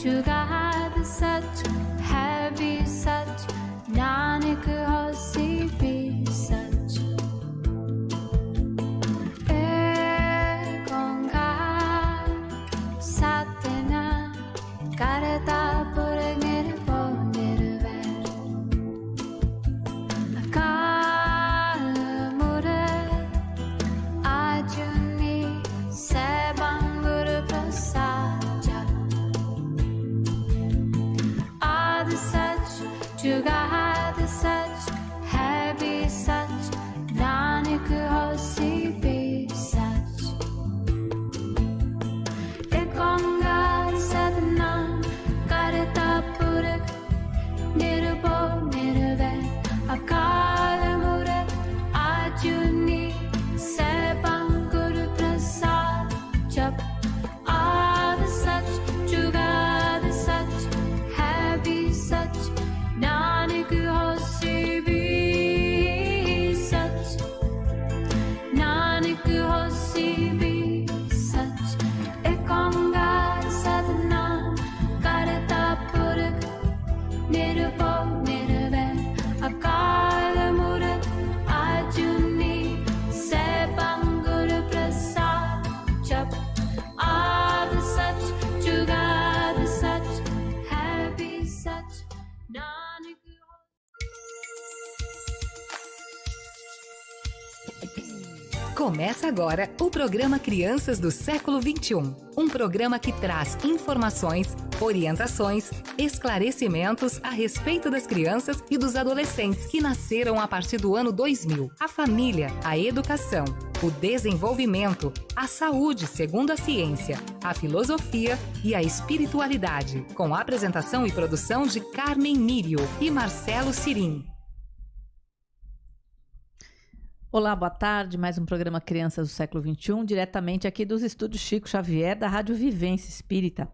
जुगाद सच है भी सच, नानक होसी भी सच। एक ओंकार सतना करता पुरख निर्भय निर्वैर, अकाल मूरत आजुनी सैभं गुरु प्रसाद। आदि सच जुगाद सच है भी सच, नानक होसी भी सच। एक ओंकार सतनाम करता पुरख निर्भय निर्वैर, अकाल मूरत आजुनी सैभं गुरु प्रसाद। जप आदि सच जुगाद सच है भी सच, नानक होसी भी सच, नानक होसी भी सच। एक ओंकार सतनाम करता पुरख निर्भय निर्वैर, अकाल मूरत आजुनी सैभं गुरु प्रसाद। जप आदि सच जुगाद सच है भी सच, Nanak Começa agora o programa Crianças do Século XXI. Um programa que traz informações, orientações, esclarecimentos a respeito das crianças e dos adolescentes que nasceram a partir do ano 2000. A família, a educação, o desenvolvimento, a saúde segundo a ciência, a filosofia e a espiritualidade. Com a apresentação e produção de Carmen Mírio e Marcelo Cirim. Olá, boa tarde. Mais um programa Crianças do Século XXI, diretamente aqui dos estúdios Chico Xavier, da Rádio Vivência Espírita.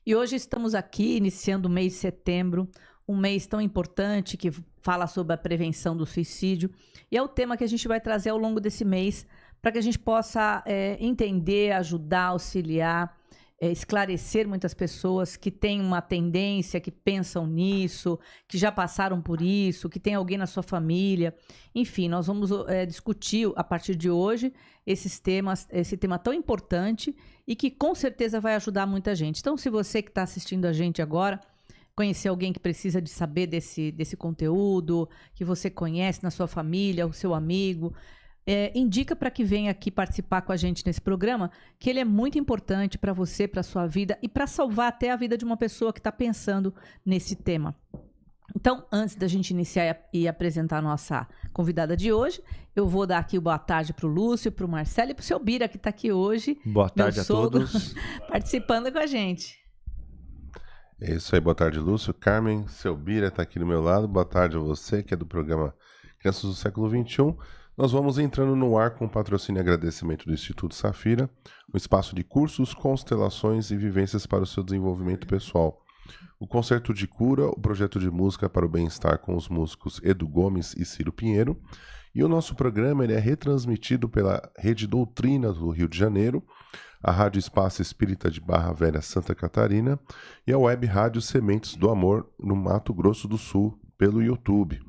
E hoje estamos aqui iniciando o mês de setembro, um mês tão importante que fala sobre a prevenção do suicídio. E é o tema que a gente vai trazer ao longo desse mês, para que a gente possa entender, ajudar, auxiliar, esclarecer muitas pessoas que têm uma tendência, que pensam nisso, que já passaram por isso, que tem alguém na sua família. Enfim, nós vamos discutir a partir de hoje esse tema tão importante e que com certeza vai ajudar muita gente. Então, se você que está assistindo a gente agora, conhecer alguém que precisa de saber desse conteúdo, que você conhece na sua família, o seu amigo, indica para que venha aqui participar com a gente nesse programa, que ele é muito importante para você, para a sua vida e para salvar até a vida de uma pessoa que está pensando nesse tema. Então, antes da gente iniciar e apresentar a nossa convidada de hoje, eu vou dar aqui o boa tarde para o Lúcio, para o Marcelo e para o seu Bira, que está aqui hoje. Boa tarde a todos. Participando com a gente. É isso aí, boa tarde, Lúcio. Carmen, seu Bira está aqui do meu lado. Boa tarde a você, que é do programa Crianças do Século XXI. Nós vamos entrando no ar com patrocínio e agradecimento do Instituto Safira, um espaço de cursos, constelações e vivências para o seu desenvolvimento pessoal. O Concerto de Cura, o projeto de música para o bem-estar com os músicos Edu Gomes e Ciro Pinheiro. E o nosso programa ele é retransmitido pela Rede Doutrina do Rio de Janeiro, a Rádio Espaço Espírita de Barra Velha Santa Catarina e a Web Rádio Sementes do Amor no Mato Grosso do Sul, pelo YouTube.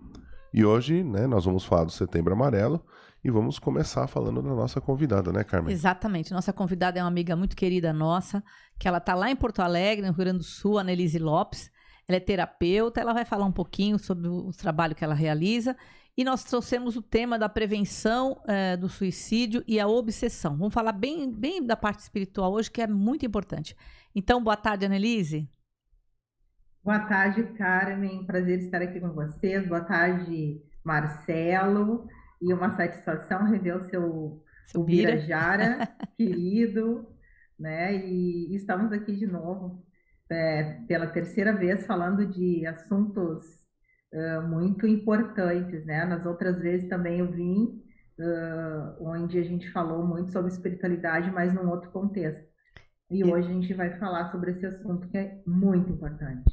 E hoje, nós vamos falar do Setembro Amarelo e vamos começar falando da nossa convidada, né, Carmen? Exatamente. Nossa convidada é uma amiga muito querida nossa, que ela está lá em Porto Alegre, no Rio Grande do Sul, a Annelise Lopes. Ela é terapeuta, ela vai falar um pouquinho sobre o trabalho que ela realiza. E nós trouxemos o tema da prevenção do suicídio e a obsessão. Vamos falar bem da parte espiritual hoje, que é muito importante. Então, boa tarde, Annelise. Boa tarde, Carmen. Prazer estar aqui com vocês. Boa tarde, Marcelo. E uma satisfação rever o seu Birajara, querido, né? E estamos aqui de novo, pela terceira vez, falando de assuntos muito importantes, né? Nas outras vezes também eu vim, onde a gente falou muito sobre espiritualidade, mas num outro contexto. E hoje a gente vai falar sobre esse assunto que é muito importante.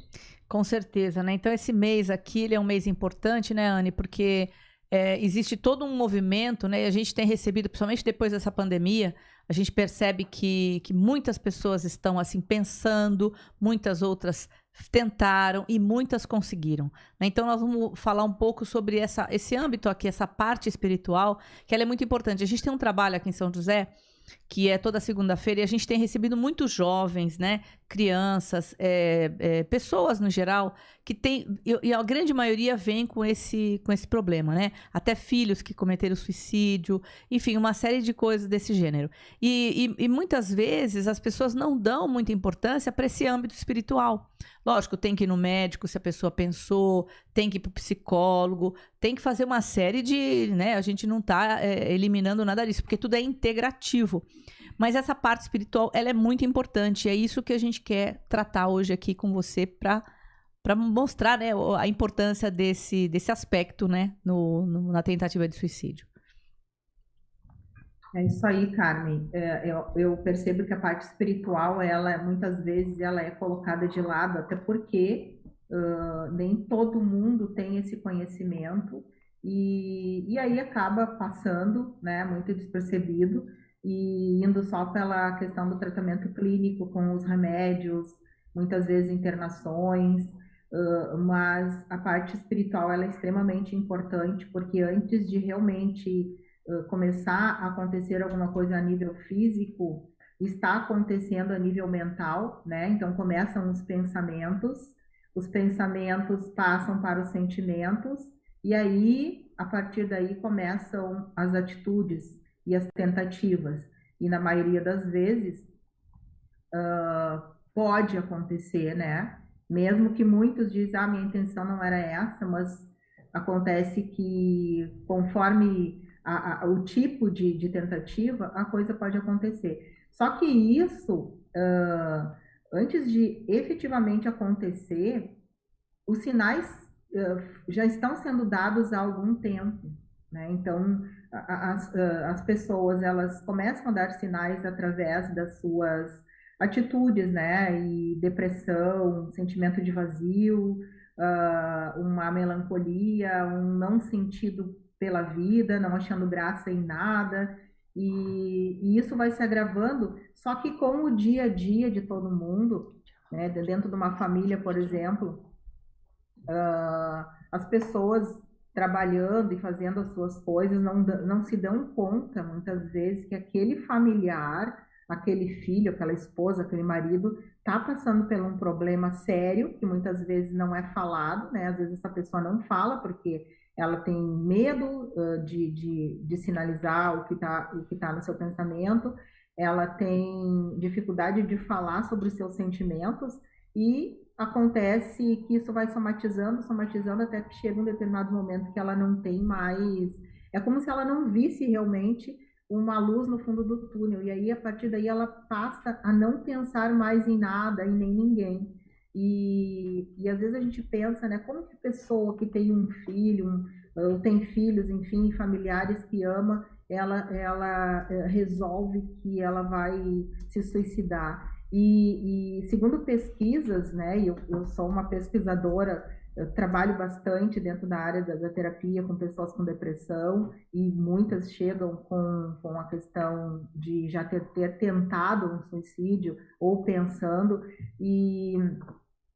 Com certeza, né? Então esse mês aqui, ele é um mês importante, né, Anne? Porque existe todo um movimento, né? E a gente tem recebido, principalmente depois dessa pandemia, A gente percebe que muitas pessoas estão assim pensando, muitas outras tentaram e muitas conseguiram, né? Então nós vamos falar um pouco sobre esse âmbito aqui, essa parte espiritual, que ela é muito importante. A gente tem um trabalho aqui em São José, que é toda segunda-feira, e a gente tem recebido muitos jovens, né? Crianças, pessoas no geral, que tem, e a grande maioria vem com esse problema, né? Até filhos que cometeram suicídio, enfim, uma série de coisas desse gênero. E muitas vezes as pessoas não dão muita importância para esse âmbito espiritual. Lógico, tem que ir no médico se a pessoa pensou, tem que ir para o psicólogo, tem que fazer uma série de, né? A gente não está eliminando nada disso, porque tudo é integrativo. Mas essa parte espiritual, ela é muito importante. É isso que a gente quer tratar hoje aqui com você para mostrar, né, a importância desse aspecto, né, na tentativa de suicídio. É isso aí, Carmen. Eu percebo que a parte espiritual, muitas vezes, ela é colocada de lado, até porque nem todo mundo tem esse conhecimento e aí acaba passando, né, muito despercebido e indo só pela questão do tratamento clínico com os remédios, muitas vezes internações, mas a parte espiritual ela é extremamente importante, porque antes de realmente começar a acontecer alguma coisa a nível físico, está acontecendo a nível mental, né? Então começam os pensamentos passam para os sentimentos, e aí, a partir daí, começam as atitudes e as tentativas. E na maioria das vezes, pode acontecer, né? Mesmo que muitos dizem, minha intenção não era essa, mas acontece que conforme o tipo de tentativa, a coisa pode acontecer. Só que isso, antes de efetivamente acontecer, os sinais já estão sendo dados há algum tempo, né? Então, as pessoas, elas começam a dar sinais através das suas atitudes, né? E depressão, sentimento de vazio, uma melancolia, um não sentido pela vida, não achando graça em nada, e isso vai se agravando, só que com o dia a dia de todo mundo, né? Dentro de uma família, por exemplo, as pessoas trabalhando e fazendo as suas coisas não se dão conta, muitas vezes, que aquele familiar, aquele filho, aquela esposa, aquele marido, está passando por um problema sério, que muitas vezes não é falado, né? Às vezes essa pessoa não fala, porque ela tem medo de sinalizar o que tá no seu pensamento, ela tem dificuldade de falar sobre os seus sentimentos, e acontece que isso vai somatizando até que chega um determinado momento que ela não tem mais... É como se ela não visse realmente uma luz no fundo do túnel, e aí a partir daí ela passa a não pensar mais em nada e nem ninguém. E às vezes a gente pensa, né, como que a pessoa que tem um filho, ou tem filhos, enfim, familiares que ama, ela resolve que ela vai se suicidar. E segundo pesquisas, né, eu sou uma pesquisadora, eu trabalho bastante dentro da área da terapia com pessoas com depressão, e muitas chegam com a questão de já ter tentado um suicídio ou pensando, e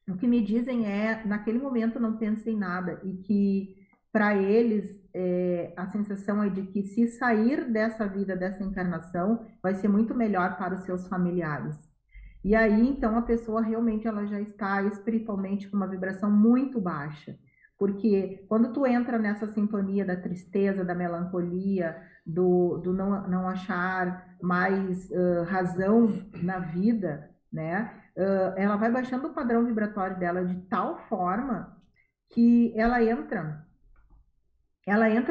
o que me dizem é, naquele momento não pensa em nada, e que para eles a sensação é de que se sair dessa vida, dessa encarnação, vai ser muito melhor para os seus familiares. E aí, então, a pessoa realmente ela já está espiritualmente com uma vibração muito baixa. Porque quando tu entra nessa sintonia da tristeza, da melancolia, do não achar mais razão na vida, né? Ela vai baixando o padrão vibratório dela de tal forma que ela entra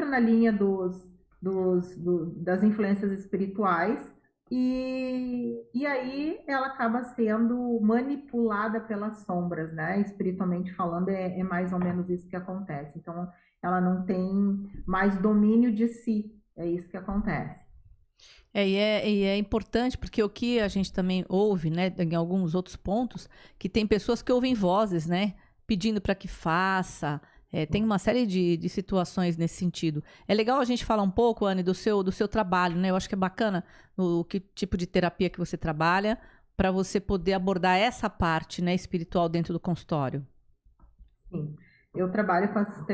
na linha das influências espirituais, e aí ela acaba sendo manipulada pelas sombras, né? Espiritualmente falando, é mais ou menos isso que acontece. Então, ela não tem mais domínio de si, é isso que acontece. E é importante, porque o que a gente também ouve, né, em alguns outros pontos, que tem pessoas que ouvem vozes, né, pedindo para que faça, Tem uma série de situações nesse sentido. É legal a gente falar um pouco, Anne, do seu trabalho, né? Eu acho que é bacana o que tipo de terapia que você trabalha para você poder abordar essa parte, né, espiritual dentro do consultório. Sim, eu trabalho com as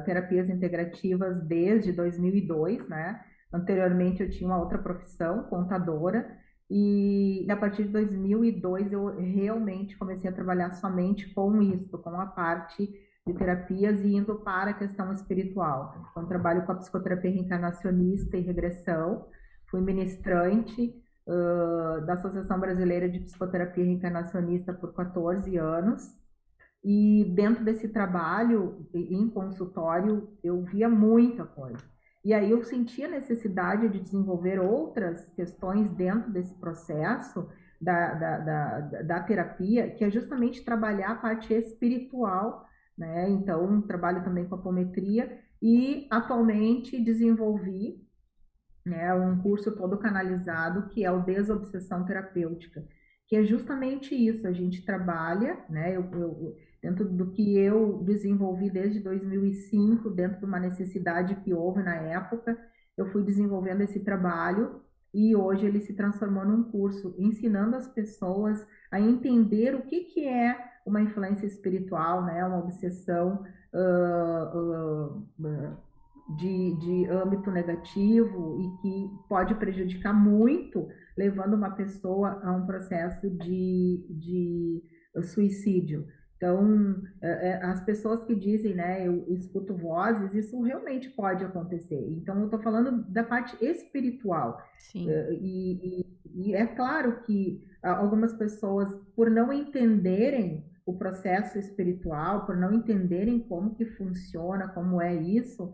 terapias integrativas desde 2002, né? Anteriormente eu tinha uma outra profissão, contadora, e a partir de 2002 eu realmente comecei a trabalhar somente com isso, com a parte de terapias e indo para a questão espiritual. Então trabalho com a psicoterapia reencarnacionista e regressão, fui ministrante da Associação Brasileira de Psicoterapia Reencarnacionista por 14 anos. E dentro desse trabalho, em consultório, eu via muita coisa. E aí eu sentia a necessidade de desenvolver outras questões dentro desse processo da terapia, que é justamente trabalhar a parte espiritual, né? Então, trabalho também com apometria e atualmente desenvolvi, né, um curso todo canalizado, que é o Desobsessão Terapêutica, que é justamente isso, a gente trabalha, né, dentro do que eu desenvolvi desde 2005, dentro de uma necessidade que houve na época, eu fui desenvolvendo esse trabalho e hoje ele se transformou num curso, ensinando as pessoas a entender o que é uma influência espiritual, né, uma obsessão de âmbito negativo e que pode prejudicar muito, levando uma pessoa a um processo de suicídio. Então, as pessoas que dizem, né, eu escuto vozes, isso realmente pode acontecer. Então, eu estou falando da parte espiritual. Sim. E é claro que algumas pessoas, por não entenderem o processo espiritual, por não entenderem como que funciona, como é isso,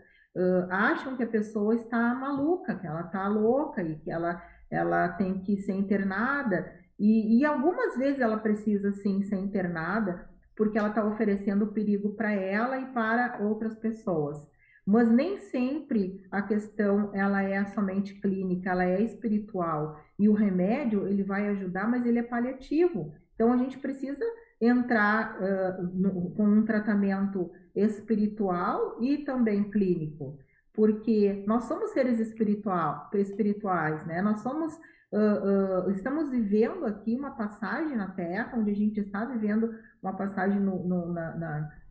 acham que a pessoa está maluca, que ela está louca e que ela tem que ser internada. E algumas vezes ela precisa, sim, ser internada, porque ela está oferecendo perigo para ela e para outras pessoas. Mas nem sempre a questão ela é somente clínica, ela é espiritual. E o remédio, ele vai ajudar, mas ele é paliativo. Então, a gente precisa entrar com um tratamento espiritual e também clínico, porque nós somos seres espirituais, né? Nós somos, estamos vivendo aqui uma passagem na Terra, onde a gente está vivendo uma passagem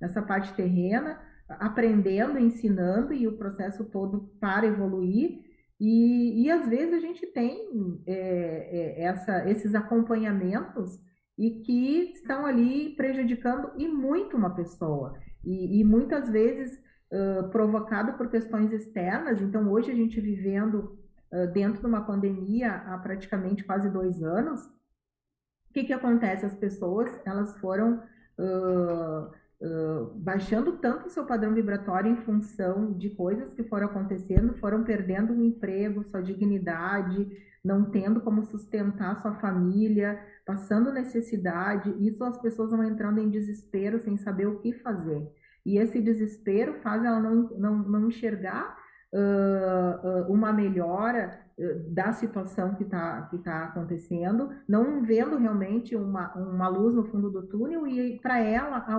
nessa parte terrena, aprendendo, ensinando e o processo todo para evoluir. E às vezes a gente tem esses acompanhamentos e que estão ali prejudicando e muito uma pessoa. E muitas vezes provocado por questões externas. Então, hoje a gente vivendo dentro de uma pandemia há praticamente quase 2 anos, o que acontece? As pessoas, elas foram baixando tanto o seu padrão vibratório em função de coisas que foram acontecendo, foram perdendo o emprego, sua dignidade, não tendo como sustentar sua família, passando necessidade. Isso as pessoas vão entrando em desespero sem saber o que fazer. E esse desespero faz ela não enxergar uma melhora da situação que tá acontecendo, não vendo realmente uma luz no fundo do túnel, e para ela a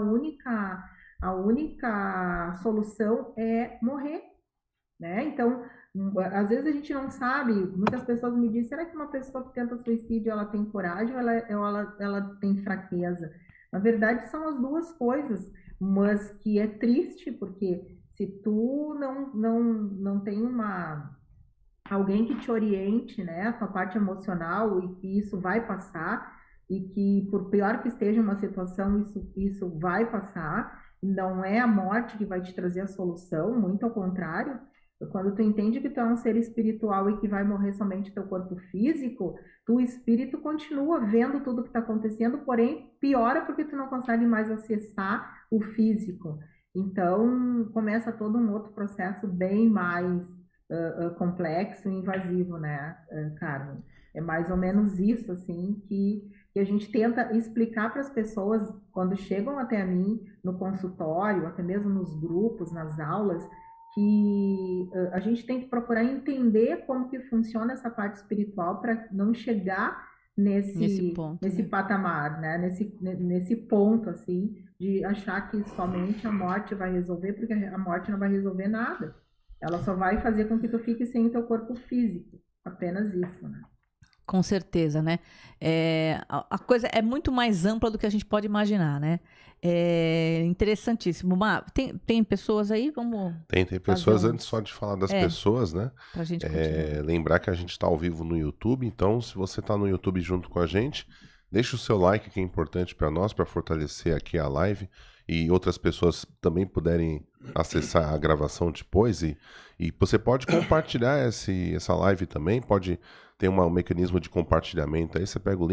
única solução é morrer, né? Então, às vezes a gente não sabe, muitas pessoas me dizem, será que uma pessoa que tenta suicídio, ela tem coragem ou ela tem fraqueza? Na verdade, são as duas coisas, mas que é triste, porque se tu não tem alguém que te oriente, né, a tua parte emocional, e que isso vai passar, e que por pior que esteja uma situação, isso vai passar, não é a morte que vai te trazer a solução, muito ao contrário. Quando tu entende que tu é um ser espiritual e que vai morrer somente teu corpo físico, tu espírito continua vendo tudo que está acontecendo, porém piora porque tu não consegue mais acessar o físico. Então começa todo um outro processo bem mais complexo e invasivo, né, Carmen? É mais ou menos isso, assim, que a gente tenta explicar para as pessoas quando chegam até a mim no consultório, até mesmo nos grupos, nas aulas, que a gente tem que procurar entender como que funciona essa parte espiritual para não chegar Nesse ponto, nesse né? patamar, né? Nesse ponto, assim, de achar que somente a morte vai resolver, porque a morte não vai resolver nada. Ela só vai fazer com que tu fique sem o teu corpo físico. Apenas isso, né? Com certeza, né? A coisa é muito mais ampla do que a gente pode imaginar, né? É interessantíssimo. Tem pessoas aí? Vamos Tem fazer pessoas, antes só de falar das É, pessoas, né? pra gente continuar. Lembrar que a gente está ao vivo no YouTube, então se você está no YouTube junto com a gente, deixa o seu like que é importante para nós, para fortalecer aqui a live e outras pessoas também puderem acessar a gravação depois e você pode compartilhar essa live também, pode ter um mecanismo de compartilhamento aí, você pega o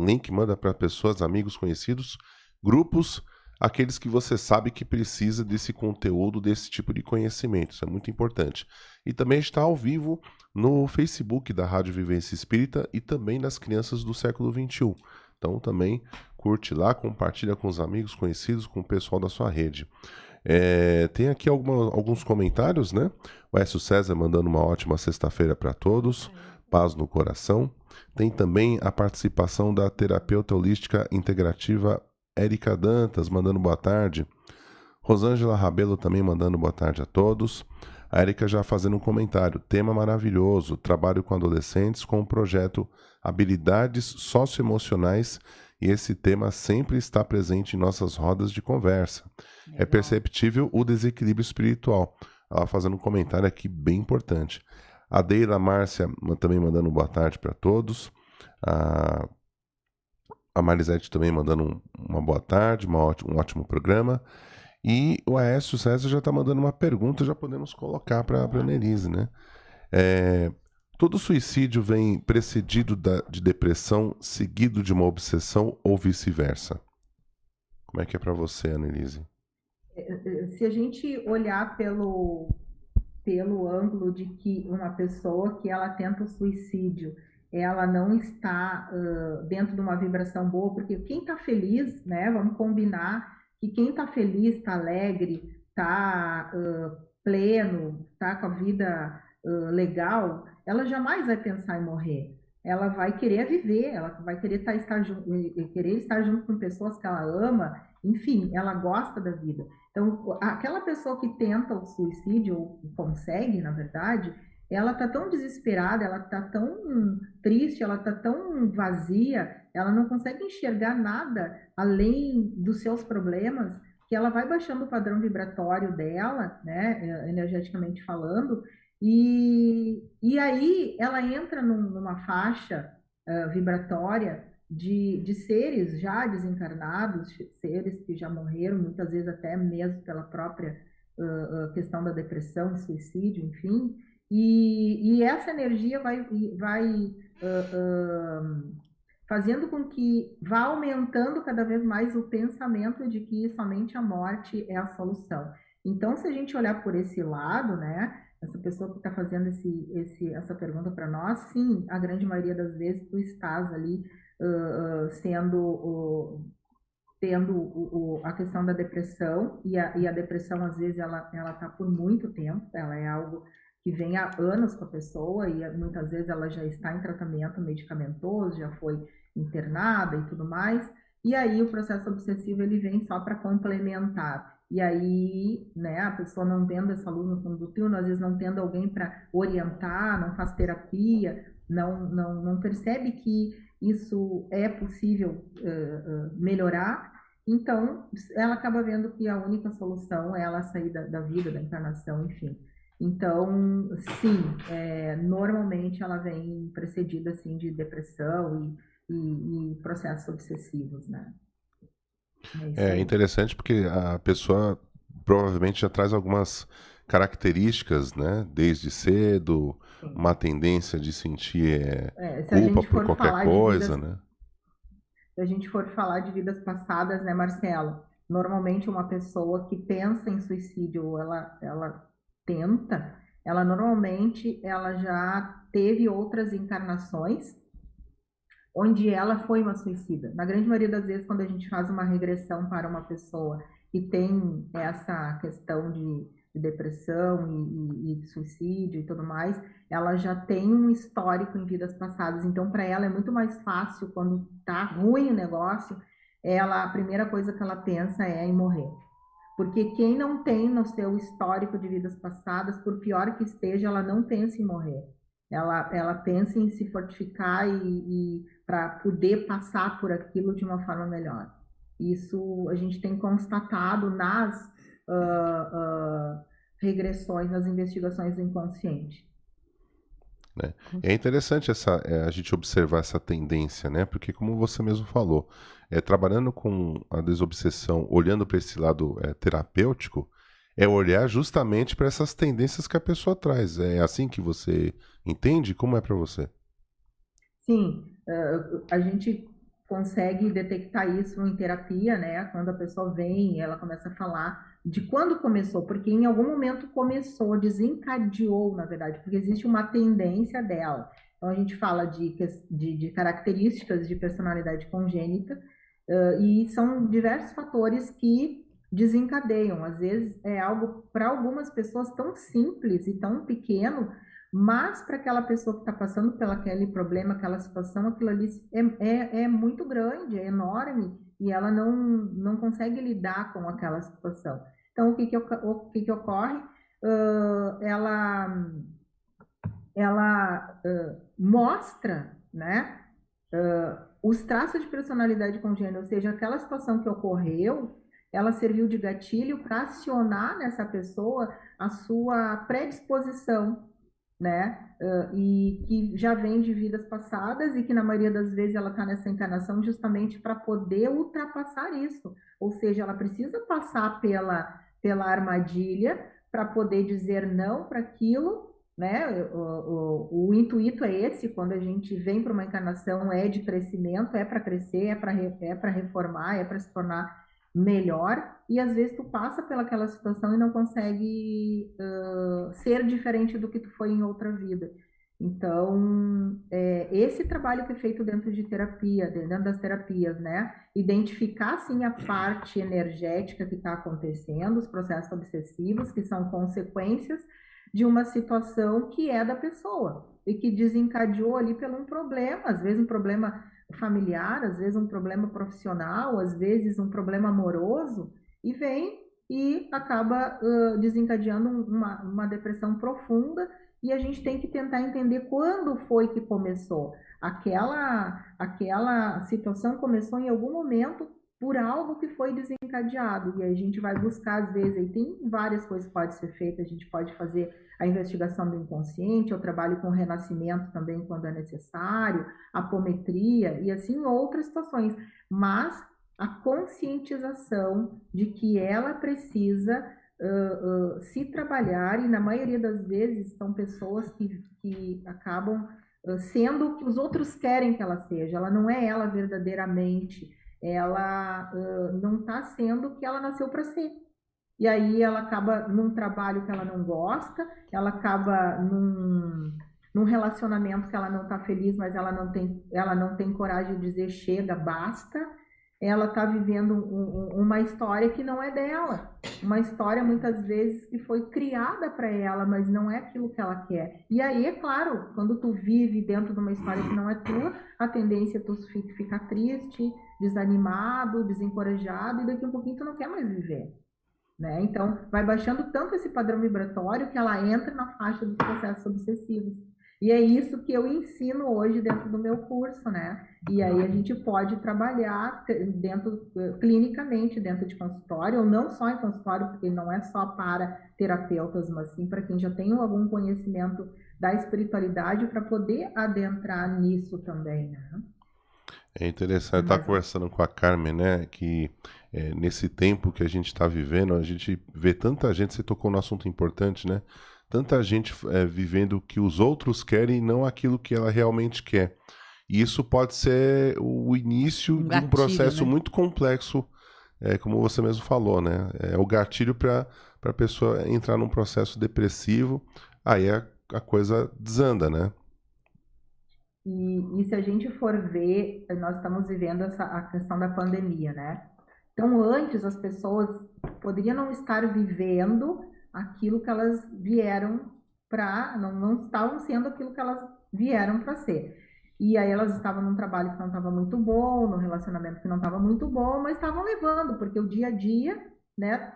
link manda para pessoas, amigos, conhecidos, grupos, aqueles que você sabe que precisa desse conteúdo, desse tipo de conhecimento. Isso é muito importante. E também está ao vivo no Facebook da Rádio Vivência Espírita e também das Crianças do Século XXI. Então também curte lá, compartilha com os amigos, conhecidos, com o pessoal da sua rede. Tem aqui alguns comentários, né? O Écio César mandando uma ótima sexta-feira para todos. Paz no coração. Tem também a participação da terapeuta holística integrativa Érica Dantas mandando boa tarde. Rosângela Rabelo também mandando boa tarde a todos. A Érica já fazendo um comentário. Tema maravilhoso. Trabalho com adolescentes com o projeto Habilidades Socioemocionais e esse tema sempre está presente em nossas rodas de conversa. Legal. É perceptível o desequilíbrio espiritual. Ela fazendo um comentário aqui bem importante. A Deila Márcia também mandando boa tarde para todos. A Marisete também mandando uma boa tarde, um ótimo programa. E o Aécio César já está mandando uma pergunta, já podemos colocar para a Annelise, né? Todo suicídio vem precedido de depressão, seguido de uma obsessão ou vice-versa? Como é que é para você, Annelise? Se a gente olhar pelo ângulo de que uma pessoa que ela tenta o suicídio, ela não está dentro de uma vibração boa, porque quem está feliz, né, vamos combinar que quem está feliz, está alegre, está pleno, está com a vida legal, ela jamais vai pensar em morrer. Ela vai querer viver, ela vai querer estar junto com pessoas que ela ama, enfim, ela gosta da vida. Então, aquela pessoa que tenta o suicídio, ou consegue, na verdade, ela está tão desesperada, ela está tão triste, ela está tão vazia, ela não consegue enxergar nada além dos seus problemas, que ela vai baixando o padrão vibratório dela, né, energeticamente falando, e aí ela entra numa faixa vibratória de seres já desencarnados, seres que já morreram, muitas vezes até mesmo pela própria questão da depressão, suicídio, enfim, e essa energia vai fazendo com que vá aumentando cada vez mais o pensamento de que somente a morte é a solução. Então, se a gente olhar por esse lado, né, essa pessoa que está fazendo essa pergunta para nós, sim, a grande maioria das vezes tu estás ali tendo a questão da depressão, e a depressão, às vezes, ela está por muito tempo, ela é algo que vem há anos com a pessoa, e muitas vezes ela já está em tratamento medicamentoso, já foi internada e tudo mais, e aí o processo obsessivo ele vem só para complementar. E aí, né, a pessoa não tendo essa luz no fundo do túnel, às vezes não tendo alguém para orientar, não faz terapia, não percebe que isso é possível melhorar, então ela acaba vendo que a única solução é ela sair da vida, da encarnação, enfim. Então, sim, normalmente ela vem precedida assim, de depressão e processos obsessivos, né? É interessante porque a pessoa provavelmente já traz algumas características, né? Desde cedo, Sim. Uma tendência de sentir culpa por qualquer coisa, né? Se a gente for falar de vidas passadas, né, Marcelo? Normalmente uma pessoa que pensa em suicídio, ou ela tenta, ela normalmente ela já teve outras encarnações onde ela foi uma suicida. Na grande maioria das vezes, quando a gente faz uma regressão para uma pessoa que tem essa questão de depressão e de suicídio e tudo mais, ela já tem um histórico em vidas passadas. Então, para ela é muito mais fácil, quando tá ruim o negócio, a primeira coisa que ela pensa é em morrer. Porque quem não tem no seu histórico de vidas passadas, por pior que esteja, ela não pensa em morrer. Ela pensa em se fortificar e para poder passar por aquilo de uma forma melhor. Isso a gente tem constatado nas regressões, nas investigações do inconsciente. Né? É interessante a gente observar essa tendência, né? Porque como você mesmo falou, trabalhando com a desobsessão, olhando para esse lado terapêutico, é olhar justamente para essas tendências que a pessoa traz. É assim que você entende? Como é para você? Sim, a gente consegue detectar isso em terapia, né? Quando a pessoa vem, ela começa a falar de quando começou, porque em algum momento começou, desencadeou, na verdade, porque existe uma tendência dela. Então a gente fala de características de personalidade congênita, e são diversos fatores que desencadeiam. Às vezes é algo para algumas pessoas tão simples e tão pequeno, mas para aquela pessoa que está passando pelo aquele problema, aquela situação, aquilo ali é muito grande, é enorme, e ela não consegue lidar com aquela situação. Então, o que ocorre? Ela mostra, né, os traços de personalidade congênita, ou seja, aquela situação que ocorreu, ela serviu de gatilho para acionar nessa pessoa a sua predisposição, né? E que já vem de vidas passadas e que na maioria das vezes ela está nessa encarnação justamente para poder ultrapassar isso. Ou seja, ela precisa passar pela armadilha para poder dizer não para aquilo, né? O intuito é esse, quando a gente vem para uma encarnação, é de crescimento, é para crescer, é para reformar, é para se tornar melhor, e às vezes tu passa pelaquela situação e não consegue ser diferente do que tu foi em outra vida. Então, esse trabalho que é feito dentro de terapia, dentro das terapias, né? Identificar, sim, a parte energética que está acontecendo, os processos obsessivos, que são consequências de uma situação que é da pessoa e que desencadeou ali por um problema, às vezes um problema familiar, às vezes um problema profissional, às vezes um problema amoroso, e vem e acaba desencadeando uma depressão profunda, e a gente tem que tentar entender quando foi que começou. Aquela situação começou em algum momento por algo que foi desencadeado, e aí a gente vai buscar, às vezes, aí tem várias coisas que podem ser feitas, a gente pode fazer a investigação do inconsciente, eu trabalho com renascimento também quando é necessário, apometria e assim outras situações, mas a conscientização de que ela precisa se trabalhar, e na maioria das vezes são pessoas que acabam sendo o que os outros querem que ela seja, ela não é ela verdadeiramente, ela não está sendo o que ela nasceu para ser. E aí ela acaba num trabalho que ela não gosta, ela acaba num relacionamento que ela não está feliz, mas ela não tem coragem de dizer chega, basta. Ela está vivendo uma história que não é dela, uma história muitas vezes que foi criada para ela, mas não é aquilo que ela quer. E aí, é claro, quando tu vive dentro de uma história que não é tua, a tendência é tu ficar triste, desanimado, desencorajado, e daqui a um pouquinho tu não quer mais viver. Né? Então, vai baixando tanto esse padrão vibratório que ela entra na faixa dos processos obsessivos. E é isso que eu ensino hoje dentro do meu curso, né? E aí a gente pode trabalhar clinicamente dentro de consultório, ou não só em consultório, porque não é só para terapeutas, mas sim para quem já tem algum conhecimento da espiritualidade para poder adentrar nisso também, né? É interessante estar conversando com a Carmen, né? Que nesse tempo que a gente está vivendo, a gente vê tanta gente, você tocou num assunto importante, né? Tanta gente vivendo o que os outros querem e não aquilo que ela realmente quer. E isso pode ser o início de um processo, né, muito complexo, como você mesmo falou, né? É o gatilho para a pessoa entrar num processo depressivo, aí a coisa desanda, né? E se a gente for ver, nós estamos vivendo a questão da pandemia, né? Então, antes as pessoas poderiam não estar vivendo aquilo que elas vieram para, não estavam sendo aquilo que elas vieram para ser. E aí elas estavam num trabalho que não estava muito bom, num relacionamento que não estava muito bom, mas estavam levando, porque o dia a dia, né,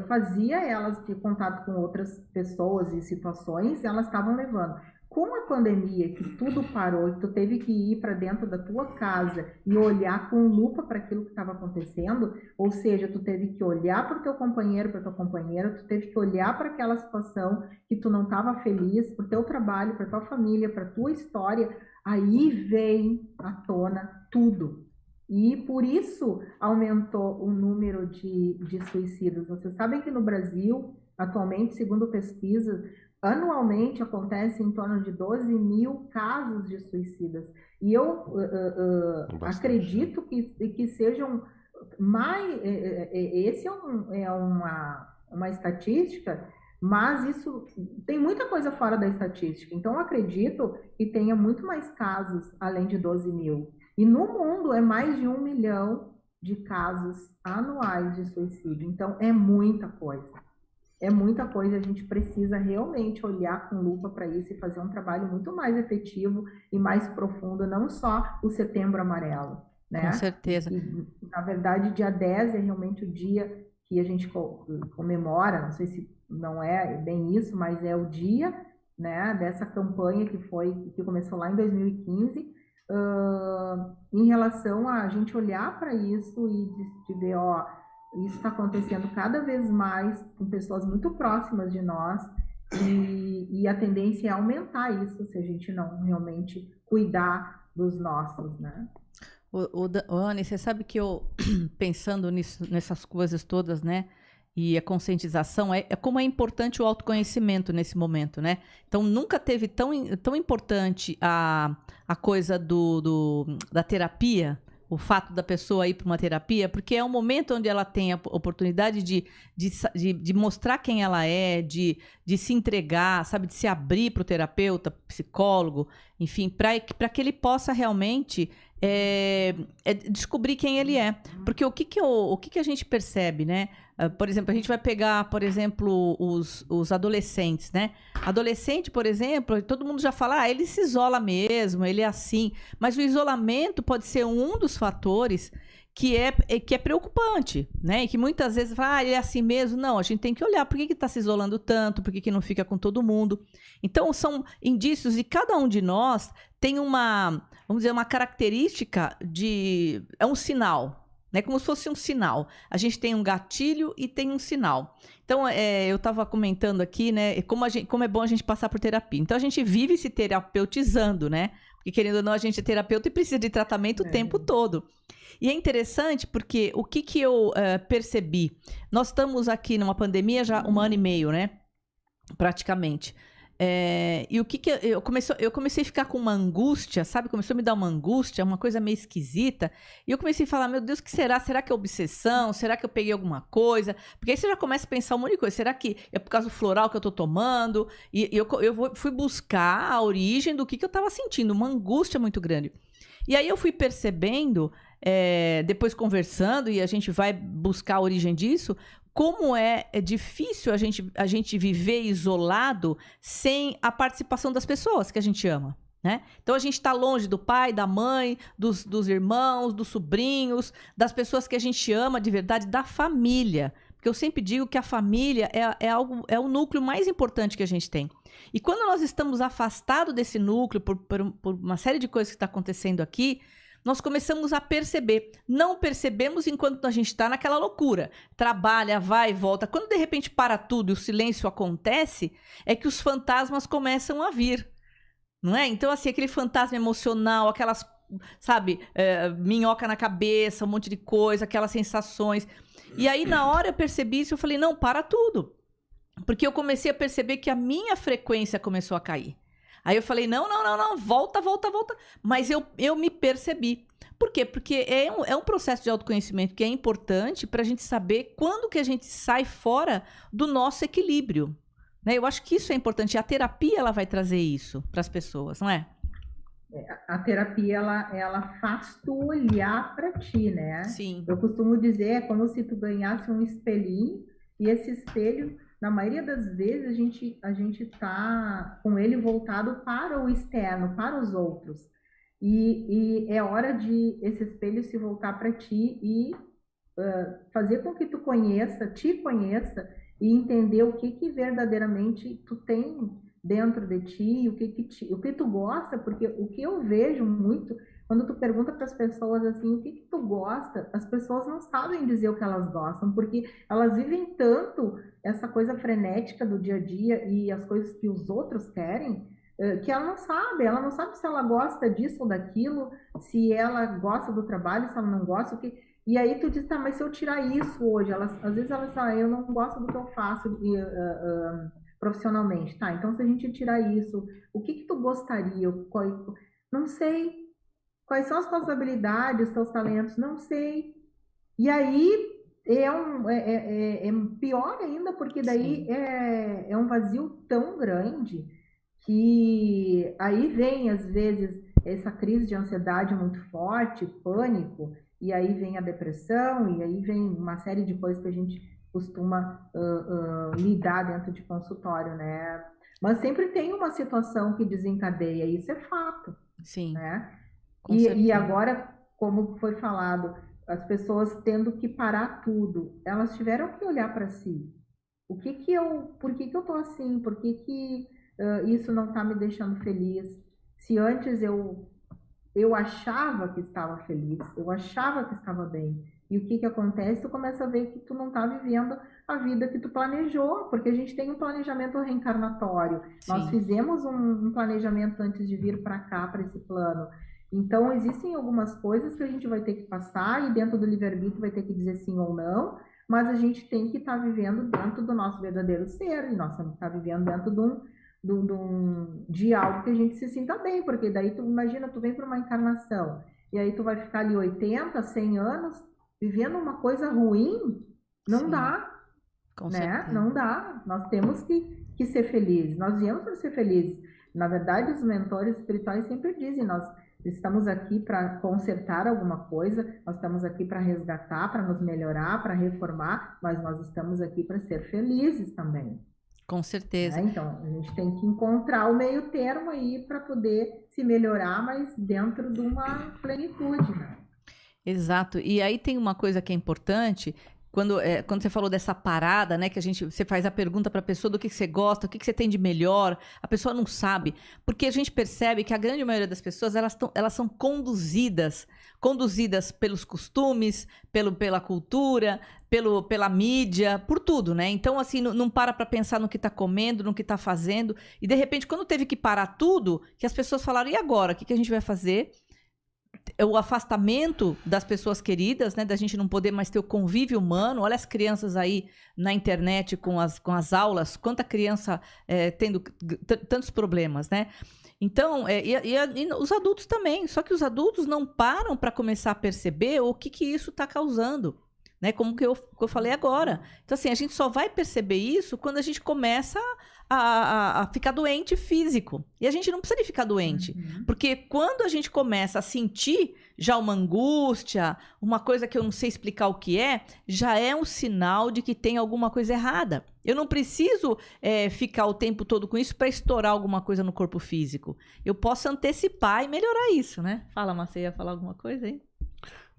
fazia elas ter contato com outras pessoas e situações, elas estavam levando. Com a pandemia, que tudo parou, que tu teve que ir para dentro da tua casa e olhar com lupa para aquilo que estava acontecendo, ou seja, tu teve que olhar para o teu companheiro, para tua companheira, tu teve que olhar para aquela situação que tu não estava feliz, para o teu trabalho, para tua família, para tua história, aí vem à tona tudo. E por isso aumentou o número de suicídios. Vocês sabem que no Brasil, atualmente, segundo pesquisas, anualmente acontece em torno de 12 mil casos de suicidas. E eu acredito que sejam mais. Esse é uma estatística, mas isso tem muita coisa fora da estatística. Então, eu acredito que tenha muito mais casos além de 12 mil. E no mundo é mais de 1 milhão de casos anuais de suicídio. Então, é muita coisa. É muita coisa, a gente precisa realmente olhar com lupa para isso e fazer um trabalho muito mais efetivo e mais profundo, não só o Setembro Amarelo, né? Com certeza. E, na verdade, dia 10 é realmente o dia que a gente comemora, não sei se não é bem isso, mas é o dia, né, dessa campanha que começou lá em 2015, em relação a gente olhar para isso e de ver, ó, isso está acontecendo cada vez mais com pessoas muito próximas de nós e a tendência é aumentar isso se a gente não realmente cuidar dos nossos, né? Anny, você sabe que eu, pensando nessas coisas todas, né? E a conscientização, é como é importante o autoconhecimento nesse momento, né? Então, nunca teve tão importante a coisa da terapia, o fato da pessoa ir para uma terapia, porque é um momento onde ela tem a oportunidade de mostrar quem ela é, de se entregar, sabe, de se abrir para o terapeuta, psicólogo, enfim, para que ele possa realmente descobrir quem ele é. Porque o que a gente percebe, né? Por exemplo, a gente vai pegar, por exemplo, os adolescentes, né? Adolescente, por exemplo, todo mundo já fala, ele se isola mesmo, ele é assim. Mas o isolamento pode ser um dos fatores que é preocupante, né? E que muitas vezes fala, ele é assim mesmo. Não, a gente tem que olhar por que está se isolando tanto, por que não fica com todo mundo. Então, são indícios e cada um de nós tem vamos dizer, uma característica é um sinal, né? Como se fosse um sinal. A gente tem um gatilho e tem um sinal. Então, eu estava comentando aqui, né? Como é bom a gente passar por terapia. Então, a gente vive se terapeutizando, né? Porque, querendo ou não, a gente é terapeuta e precisa de tratamento o tempo todo. E é interessante porque o que eu percebi? Nós estamos aqui numa pandemia já 1 ano e meio, né? Praticamente. E o que eu comecei a ficar com uma angústia, sabe? Começou a me dar uma angústia, uma coisa meio esquisita. E eu comecei a falar, meu Deus, o que será? Será que é obsessão? Será que eu peguei alguma coisa? Porque aí você já começa a pensar um monte de coisa. Será que é por causa do floral que eu tô tomando? E eu fui buscar a origem do que eu tava sentindo, uma angústia muito grande. E aí eu fui percebendo, depois conversando, e a gente vai buscar a origem disso, como é difícil a gente viver isolado sem a participação das pessoas que a gente ama, né? Então, a gente está longe do pai, da mãe, dos irmãos, dos sobrinhos, das pessoas que a gente ama de verdade, da família. Porque eu sempre digo que a família é o núcleo mais importante que a gente tem. E quando nós estamos afastados desse núcleo por uma série de coisas que está acontecendo aqui, nós começamos a perceber. Não percebemos enquanto a gente está naquela loucura. Trabalha, vai e volta. Quando de repente para tudo e o silêncio acontece, é que os fantasmas começam a vir. Não é? Então, assim, aquele fantasma emocional, aquelas, sabe, minhoca na cabeça, um monte de coisa, aquelas sensações. E aí, na hora eu percebi isso, eu falei, não, para tudo. Porque eu comecei a perceber que a minha frequência começou a cair. Aí eu falei, não, volta. Mas eu me percebi. Por quê? Porque é um processo de autoconhecimento que é importante para a gente saber quando que a gente sai fora do nosso equilíbrio. Né? Eu acho que isso é importante. A terapia ela vai trazer isso para as pessoas, não é? A terapia, ela faz tu olhar para ti, né? Sim. Eu costumo dizer, é como se tu ganhasse um espelhinho e esse espelho na maioria das vezes a gente tá com ele voltado para o externo, para os outros. E é hora de esse espelho se voltar para ti e fazer com que tu te conheça e entender o que verdadeiramente tu tem dentro de ti, o que tu gosta, porque o que eu vejo muito, quando tu pergunta para as pessoas assim, o que tu gosta, as pessoas não sabem dizer o que elas gostam, porque elas vivem tanto essa coisa frenética do dia a dia e as coisas que os outros querem, que ela não sabe se ela gosta disso ou daquilo, se ela gosta do trabalho, se ela não gosta, o que... E aí tu diz, tá, mas se eu tirar isso hoje, às vezes elas falam, eu não gosto do que eu faço profissionalmente. Tá, então se a gente tirar isso, o que tu gostaria? Não sei. Quais são as tuas habilidades, os teus talentos? Não sei. E aí é pior ainda, porque daí é um vazio tão grande que aí vem, às vezes, essa crise de ansiedade muito forte, pânico, e aí vem a depressão, e aí vem uma série de coisas que a gente costuma lidar dentro de consultório, né? Mas sempre tem uma situação que desencadeia, isso é fato. Sim. Né? Com E certeza. agora, como foi falado, as pessoas tendo que parar tudo, elas tiveram que olhar para si. Por que eu tô assim? Por que isso não está me deixando feliz? Se antes eu achava que estava feliz, eu achava que estava bem. E o que acontece? Tu começa a ver que tu não está vivendo a vida que tu planejou, porque a gente tem um planejamento reencarnatório. Sim. Nós fizemos um planejamento antes de vir para cá, para esse plano. Então, existem algumas coisas que a gente vai ter que passar e dentro do livre-arbítrio vai ter que dizer sim ou não, mas a gente tem que estar vivendo dentro do nosso verdadeiro ser, e nós temos que estar vivendo dentro de algo que a gente se sinta bem, porque daí tu imagina, tu vem para uma encarnação, e aí tu vai ficar ali 80, 100 anos vivendo uma coisa ruim, não Sim. dá, Com né? certeza. Não dá, nós temos que ser felizes, nós viemos para ser felizes. Na verdade, os mentores espirituais sempre dizem, nós estamos aqui para consertar alguma coisa, nós estamos aqui para resgatar, para nos melhorar, para reformar, mas nós estamos aqui para ser felizes também. Com certeza. Né? Então, a gente tem que encontrar o meio termo aí para poder se melhorar, mas dentro de uma plenitude, né? Exato. E aí tem uma coisa que é importante, quando você falou dessa parada, né, que você faz a pergunta para a pessoa do que você gosta, o que você tem de melhor, a pessoa não sabe, porque a gente percebe que a grande maioria das pessoas, elas são conduzidas pelos costumes, pela cultura, pela mídia, por tudo, né? Então, assim, não para pensar no que está comendo, no que está fazendo, e de repente, quando teve que parar tudo, que as pessoas falaram, e agora? O que a gente vai fazer? O afastamento das pessoas queridas, né, da gente não poder mais ter o convívio humano. Olha as crianças aí na internet com as aulas, quanta criança tendo tantos problemas, né? Então, e os adultos também, só que os adultos não param para começar a perceber o que isso está causando, né? Como que eu falei agora. Então, assim, a gente só vai perceber isso quando a gente começa a ficar doente físico. E a gente não precisa de ficar doente. Uhum. Porque quando a gente começa a sentir já uma angústia, uma coisa que eu não sei explicar o que já é um sinal de que tem alguma coisa errada. Eu não preciso ficar o tempo todo com isso para estourar alguma coisa no corpo físico. Eu posso antecipar e melhorar isso, né? Fala, Márcia, ia falar alguma coisa aí?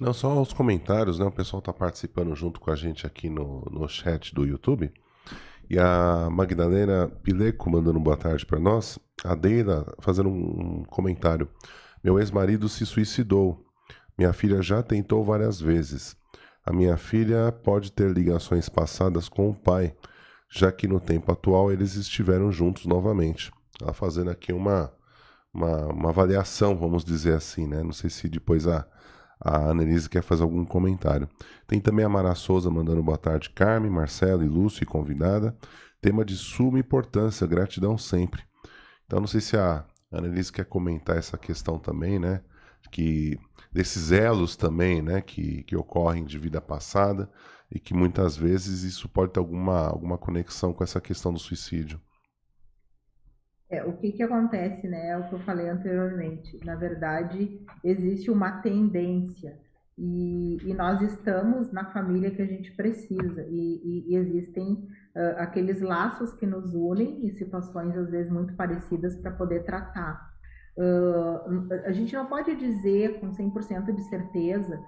Não, só os comentários, né? O pessoal tá participando junto com a gente aqui no chat do YouTube. E a Magdalena Pileco mandando boa tarde para nós. A Deila fazendo um comentário. Meu ex-marido se suicidou. Minha filha já tentou várias vezes. A minha filha pode ter ligações passadas com o pai, já que no tempo atual eles estiveram juntos novamente. Ela fazendo aqui uma avaliação, vamos dizer assim, né? Não sei se depois a Annelise quer fazer algum comentário. Tem também a Mara Souza mandando boa tarde, Carmen, Marcelo e Lúcio e convidada. Tema de suma importância, gratidão sempre. Então não sei se a Annelise quer comentar essa questão também, né? Desses elos também, né? Que ocorrem de vida passada e que muitas vezes isso pode ter alguma conexão com essa questão do suicídio. O que acontece, né? É o que eu falei anteriormente. Na verdade, existe uma tendência. E nós estamos na família que a gente precisa, e existem aqueles laços que nos unem em situações às vezes muito parecidas para poder tratar. A gente não pode dizer com 100% de certeza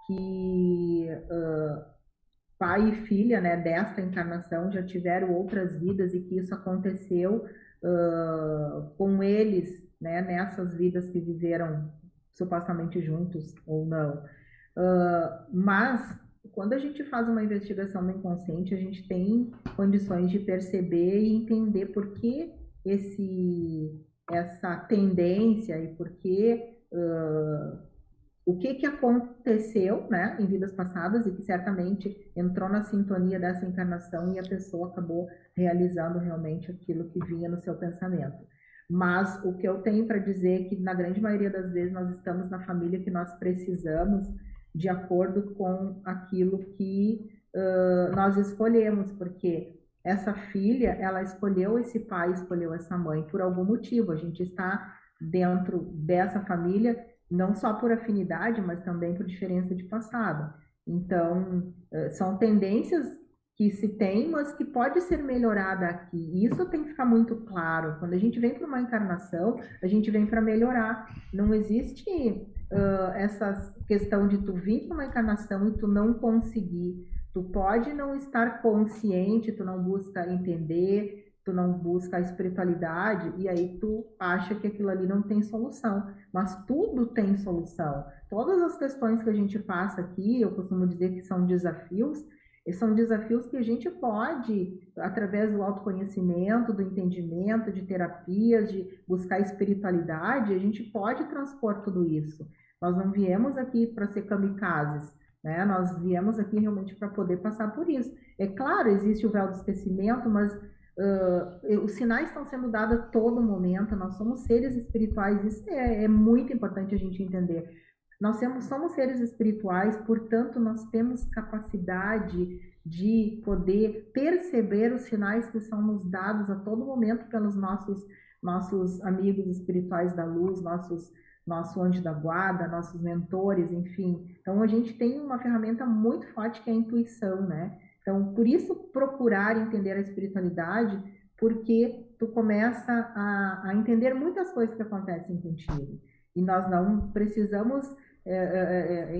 que pai e filha, né, desta encarnação já tiveram outras vidas e que isso aconteceu com eles, né, nessas vidas que viveram supostamente juntos ou não. Mas quando a gente faz uma investigação do inconsciente, a gente tem condições de perceber e entender por que essa tendência e por que o que aconteceu, né, em vidas passadas e que certamente entrou na sintonia dessa encarnação e a pessoa acabou realizando realmente aquilo que vinha no seu pensamento. Mas o que eu tenho para dizer é que na grande maioria das vezes nós estamos na família que nós precisamos de acordo com aquilo que nós escolhemos, porque essa filha, ela escolheu esse pai, escolheu essa mãe por algum motivo. A gente está dentro dessa família não só por afinidade, mas também por diferença de passado. Então, são tendências que se tem, mas que pode ser melhorada aqui. E isso tem que ficar muito claro. Quando a gente vem para uma encarnação, a gente vem para melhorar. Não existe essa questão de tu vir para uma encarnação e tu não conseguir. Tu pode não estar consciente, tu não busca entender, tu não busca a espiritualidade, e aí tu acha que aquilo ali não tem solução. Mas tudo tem solução. Todas as questões que a gente passa aqui, eu costumo dizer que são desafios que a gente pode, através do autoconhecimento, do entendimento, de terapias, de buscar espiritualidade, a gente pode transpor tudo isso. Nós não viemos aqui para ser kamikazes, né? Nós viemos aqui realmente para poder passar por isso. É claro, existe o véu do esquecimento, mas os sinais estão sendo dados a todo momento. Nós somos seres espirituais, isso é muito importante a gente entender. Nós somos seres espirituais, portanto, nós temos capacidade de poder perceber os sinais que são nos dados a todo momento pelos nossos amigos espirituais da luz, nosso anjo da guarda, nossos mentores, enfim. Então, a gente tem uma ferramenta muito forte que é a intuição, né? Então, por isso, procurar entender a espiritualidade, porque tu começa a entender muitas coisas que acontecem contigo. E nós não precisamos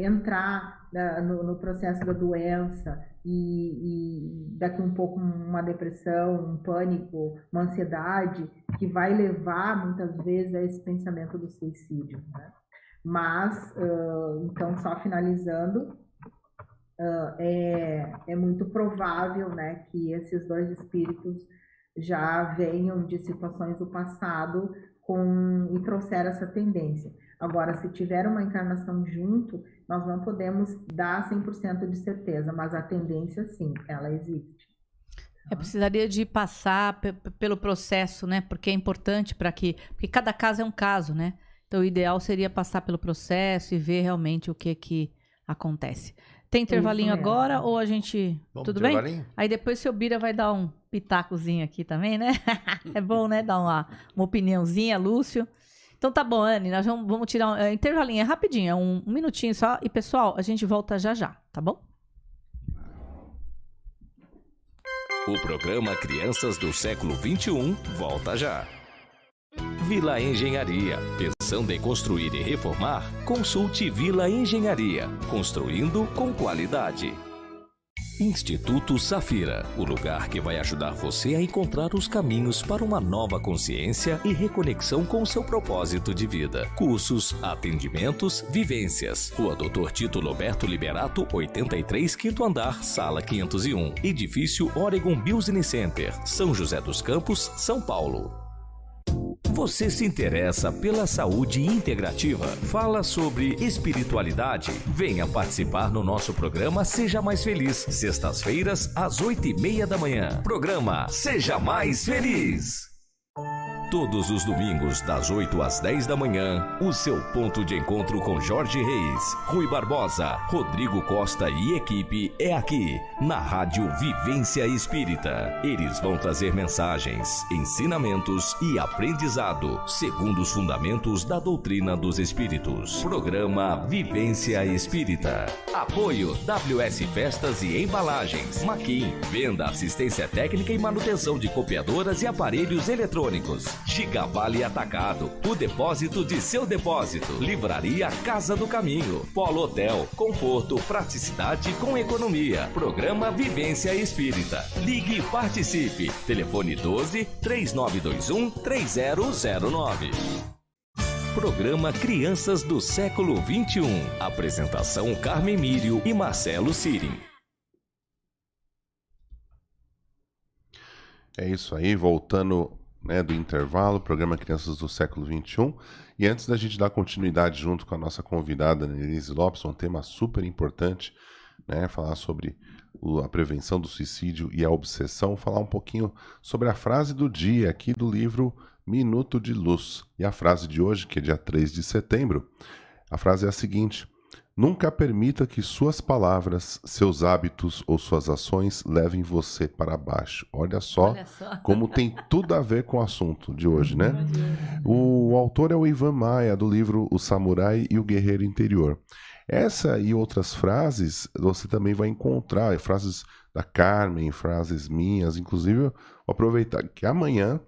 entrar no processo da doença e daqui um pouco uma depressão, um pânico, uma ansiedade, que vai levar muitas vezes a esse pensamento do suicídio, né? Mas, então, só finalizando, é muito provável, né, que esses dois espíritos já venham de situações do passado e trouxeram essa tendência. Agora, se tiver uma encarnação junto, nós não podemos dar 100% de certeza, mas a tendência, sim, ela existe. Precisaria de passar pelo processo, né? Porque é importante porque cada caso é um caso, né? Então, o ideal seria passar pelo processo e ver realmente o que acontece. Tem intervalinho agora ou a gente... Vamos tudo bem? Aí depois o seu Bira vai dar um pitacozinho aqui também, né? É bom, né? Dar uma opiniãozinha, Lúcio. Então tá bom, Anne, nós vamos tirar um intervalinho, é rapidinho, é um minutinho só. E pessoal, a gente volta já já, tá bom? O programa Crianças do Século XXI volta já. Vila Engenharia. Pensando em construir e reformar? Consulte Vila Engenharia. Construindo com qualidade. Instituto Safira, o lugar que vai ajudar você a encontrar os caminhos para uma nova consciência e reconexão com o seu propósito de vida. Cursos, atendimentos, vivências. Rua Dr. Tito Roberto Liberato, 83, 5º andar, sala 501. Edifício Oregon Business Center, São José dos Campos, São Paulo. Você se interessa pela saúde integrativa? Fala sobre espiritualidade? Venha participar no nosso programa Seja Mais Feliz, sextas-feiras, às 8h30 da manhã. Programa Seja Mais Feliz. Todos os domingos, das 8 às 10 da manhã, o seu ponto de encontro com Jorge Reis, Rui Barbosa, Rodrigo Costa e equipe é aqui, na Rádio Vivência Espírita. Eles vão trazer mensagens, ensinamentos e aprendizado, segundo os fundamentos da doutrina dos Espíritos. Programa Vivência Espírita. Apoio WS Festas e Embalagens, Maquin, venda, assistência técnica e manutenção de copiadoras e aparelhos eletrônicos. Gigavale Atacado, o depósito de seu depósito. Livraria Casa do Caminho. Polo Hotel, conforto, praticidade com economia. Programa Vivência Espírita. Ligue e participe. Telefone 12 3921 3009. Programa Crianças do Século 21. Apresentação Carmen Mírio e Marcelo Sirim. É isso aí, voltando, né, do intervalo, programa Crianças do Século 21. E antes da gente dar continuidade junto com a nossa convidada, Nelise Lopes, um tema super importante, né, falar sobre a prevenção do suicídio e a obsessão, falar um pouquinho sobre a frase do dia aqui do livro Minuto de Luz. E a frase de hoje, que é dia 3 de setembro, a frase é a seguinte: nunca permita que suas palavras, seus hábitos ou suas ações levem você para baixo. Olha só como tem tudo a ver com o assunto de hoje, né? O autor é o Ivan Maia, do livro O Samurai e o Guerreiro Interior. Essa e outras frases você também vai encontrar, frases da Carmen, frases minhas, inclusive eu vou aproveitar que amanhã,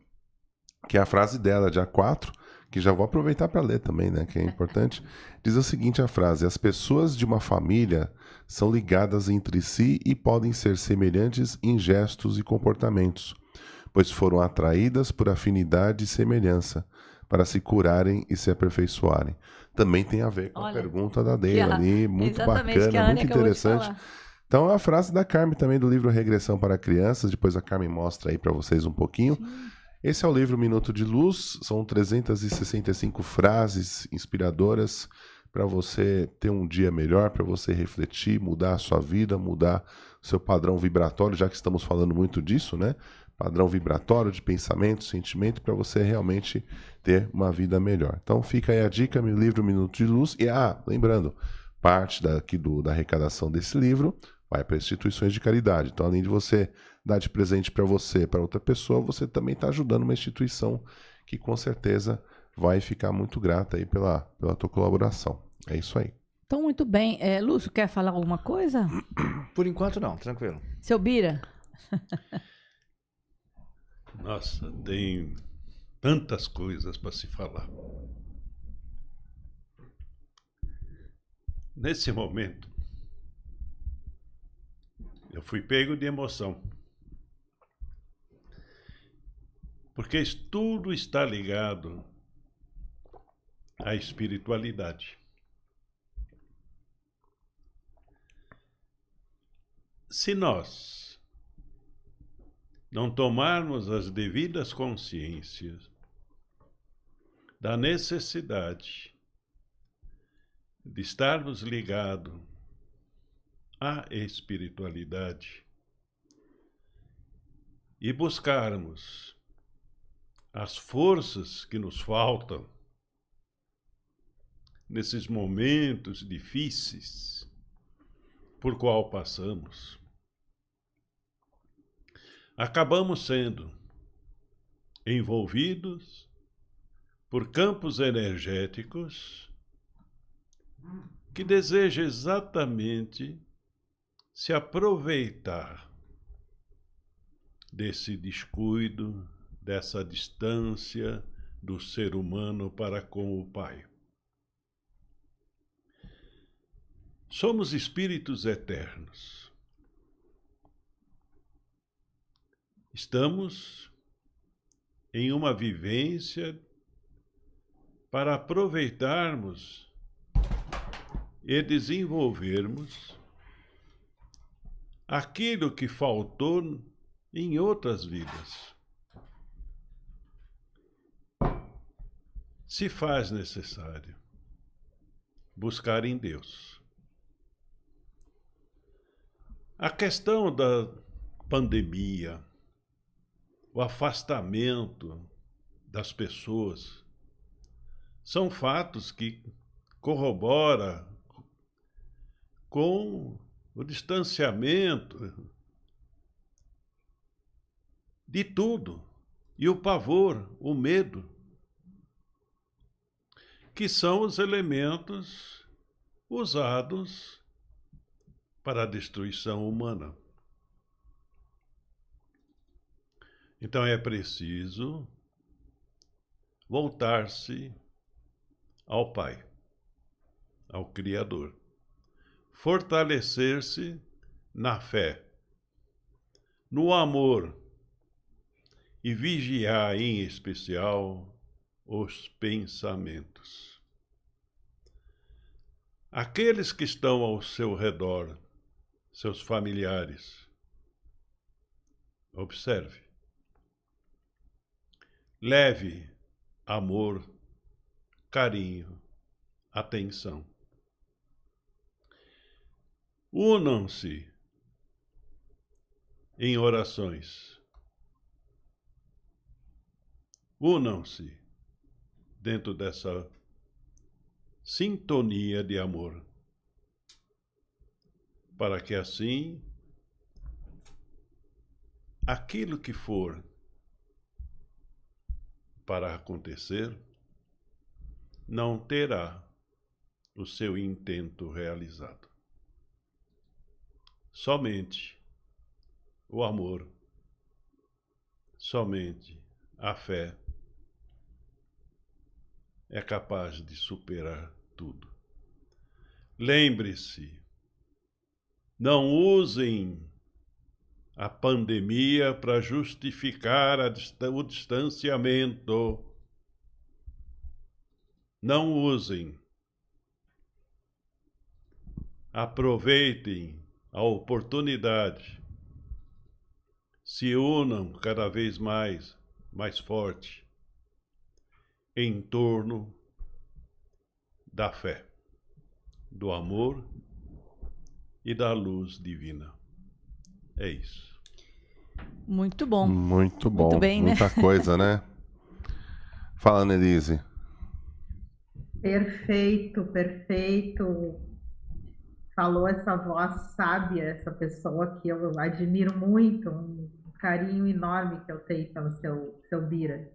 que é a frase dela, dia 4, que já vou aproveitar para ler também, né, que é importante, diz a seguinte a frase: as pessoas de uma família são ligadas entre si e podem ser semelhantes em gestos e comportamentos, pois foram atraídas por afinidade e semelhança, para se curarem e se aperfeiçoarem. Também tem a ver com a pergunta da Deila ali, muito bacana, muito interessante. Então, a frase da Carmen também do livro Regressão para Crianças, depois a Carmen mostra aí para vocês um pouquinho. Sim. Esse é o livro Minuto de Luz, são 365 frases inspiradoras para você ter um dia melhor, para você refletir, mudar a sua vida, mudar o seu padrão vibratório, já que estamos falando muito disso, né? Padrão vibratório de pensamento, sentimento, para você realmente ter uma vida melhor. Então fica aí a dica, meu livro Minuto de Luz. E lembrando, parte da arrecadação desse livro vai para instituições de caridade. Então, além de você dar de presente para você, para outra pessoa, você também está ajudando uma instituição que com certeza vai ficar muito grata aí pela tua colaboração. É isso aí. Então, muito bem. Lúcio, quer falar alguma coisa? Por enquanto não, tranquilo. Seu Bira? Nossa, tem tantas coisas para se falar. Nesse momento, eu fui pego de emoção. Porque tudo está ligado à espiritualidade. Se nós não tomarmos as devidas consciências da necessidade de estarmos ligados à espiritualidade e buscarmos as forças que nos faltam nesses momentos difíceis por qual passamos, acabamos sendo envolvidos por campos energéticos que desejam exatamente se aproveitar desse descuido, dessa distância do ser humano para com o Pai. Somos espíritos eternos. Estamos em uma vivência para aproveitarmos e desenvolvermos aquilo que faltou em outras vidas. Se faz necessário buscar em Deus. A questão da pandemia, o afastamento das pessoas. São fatos que corroboram com o distanciamento de tudo, e o pavor, o medo, que são os elementos usados para a destruição humana. Então é preciso voltar-se ao Pai, ao Criador, fortalecer-se na fé, no amor, e vigiar em especial os pensamentos. Aqueles que estão ao seu redor, seus familiares, observe. Leve amor, carinho, atenção. Unam-se em orações. Unam-se dentro dessa sintonia de amor, para que assim aquilo que for para acontecer não terá o seu intento realizado. Somente o amor, somente a fé é capaz de superar tudo. Lembre-se, não usem a pandemia para justificar o distanciamento. Não usem. Aproveitem a oportunidade. Se unam cada vez mais forte em torno da fé, do amor e da luz divina. É isso. Muito bom. Muito bom. Muito bem, muita né? coisa, né? Fala, Nelise. Perfeito, perfeito. Falou essa voz sábia, essa pessoa que eu admiro muito, um carinho enorme que eu tenho pelo seu Bira.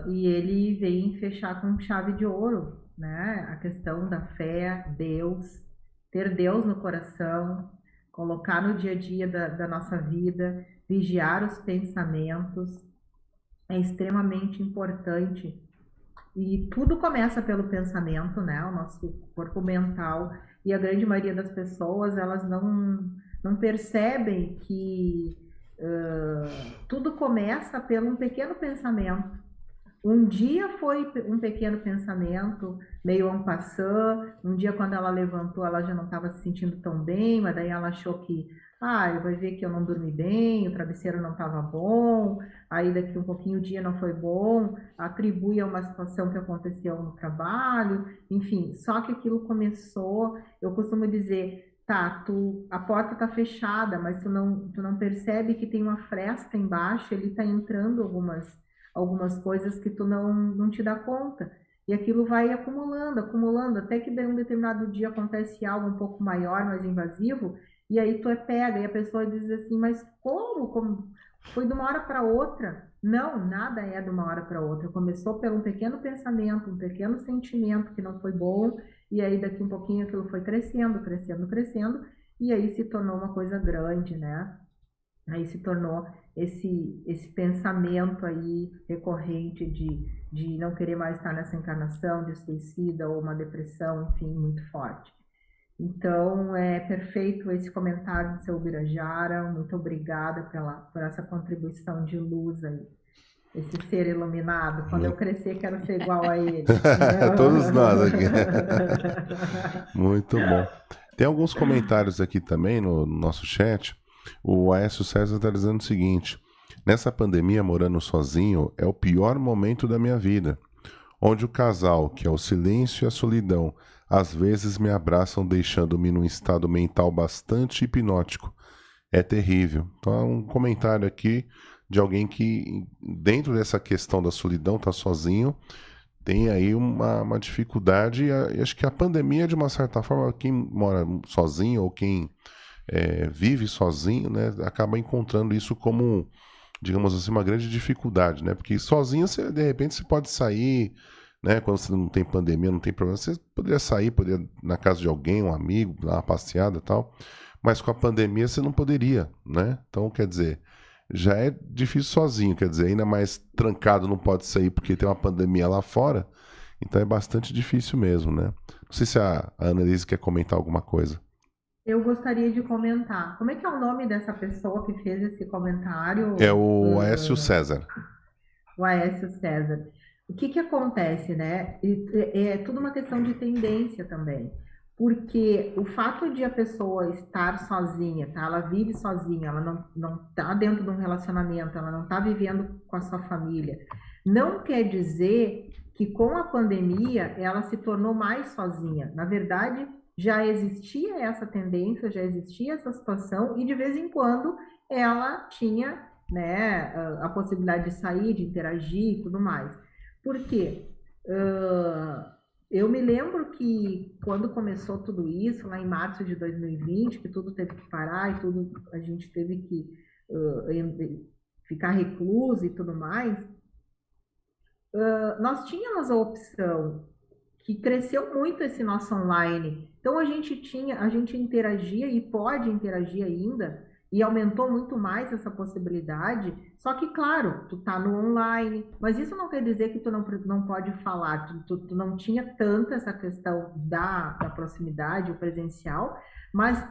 E ele vem fechar com chave de ouro, né? A questão da fé, Deus, ter Deus no coração, colocar no dia a dia da nossa vida, vigiar os pensamentos, é extremamente importante. E tudo começa pelo pensamento, né? O nosso corpo mental. E a grande maioria das pessoas, elas não percebem que tudo começa pelo um pequeno pensamento. Um dia foi um pequeno pensamento, meio en passant. Um dia, quando ela levantou, ela já não estava se sentindo tão bem, mas daí ela achou que, vai ver que eu não dormi bem, o travesseiro não estava bom, aí daqui um pouquinho o dia não foi bom, atribui a uma situação que aconteceu no trabalho, enfim. Só que aquilo começou, eu costumo dizer, tá, a porta tá fechada, mas tu não percebe que tem uma fresta embaixo, ele tá entrando algumas coisas que tu não te dá conta. E aquilo vai acumulando, até que daí um determinado dia acontece algo um pouco maior, mais invasivo, e aí tu pega, e a pessoa diz assim, mas como? Foi de uma hora para outra? Não, nada é de uma hora para outra. Começou por um pequeno pensamento, um pequeno sentimento que não foi bom, e aí daqui um pouquinho aquilo foi crescendo, e aí se tornou uma coisa grande, né? Aí se tornou esse pensamento aí recorrente de não querer mais estar nessa encarnação, de suicida ou uma depressão, enfim, muito forte. Então, é perfeito esse comentário do seu Ubirajara, muito obrigada por essa contribuição de luz aí, esse ser iluminado. Quando eu crescer, quero ser igual a ele. Todos nós aqui. Muito bom. Tem alguns comentários aqui também no nosso chat. O Aécio César está dizendo o seguinte: nessa pandemia, morando sozinho, é o pior momento da minha vida, onde o casal, que é o silêncio e a solidão, às vezes me abraçam deixando-me num estado mental bastante hipnótico. É terrível. Então, um comentário aqui de alguém que, dentro dessa questão da solidão, tá sozinho, tem aí uma dificuldade, e acho que a pandemia, de uma certa forma, quem mora sozinho ou quem vive sozinho, né, acaba encontrando isso como, digamos assim, uma grande dificuldade, né? Porque sozinho, você, de repente, você pode sair, né? Quando você não tem pandemia, não tem problema, você poderia sair, poderia ir na casa de alguém, um amigo, dar uma passeada e tal, mas com a pandemia você não poderia, né? Então, quer dizer, já é difícil sozinho, quer dizer, ainda mais trancado, não pode sair porque tem uma pandemia lá fora, então é bastante difícil mesmo, né? Não sei se a Annelise quer comentar alguma coisa. Eu gostaria de comentar. Como é que é o nome dessa pessoa que fez esse comentário? É o Aécio César. O Aécio César. O que acontece, né? É tudo uma questão de tendência também. Porque o fato de a pessoa estar sozinha, tá? Ela vive sozinha, ela não está dentro de um relacionamento, ela não está vivendo com a sua família. Não quer dizer que com a pandemia ela se tornou mais sozinha. Na verdade, já existia essa tendência, já existia essa situação, e de vez em quando ela tinha, né, a possibilidade de sair, de interagir e tudo mais. Por quê? Eu me lembro que quando começou tudo isso, lá em março de 2020, que tudo teve que parar e tudo, a gente teve que ficar recluso e tudo mais, nós tínhamos a opção, que cresceu muito esse nosso online. Então a gente interagia e pode interagir ainda, e aumentou muito mais essa possibilidade. Só que, claro, tu tá no online, mas isso não quer dizer que tu não pode falar, tu não tinha tanta essa questão da proximidade, o presencial, mas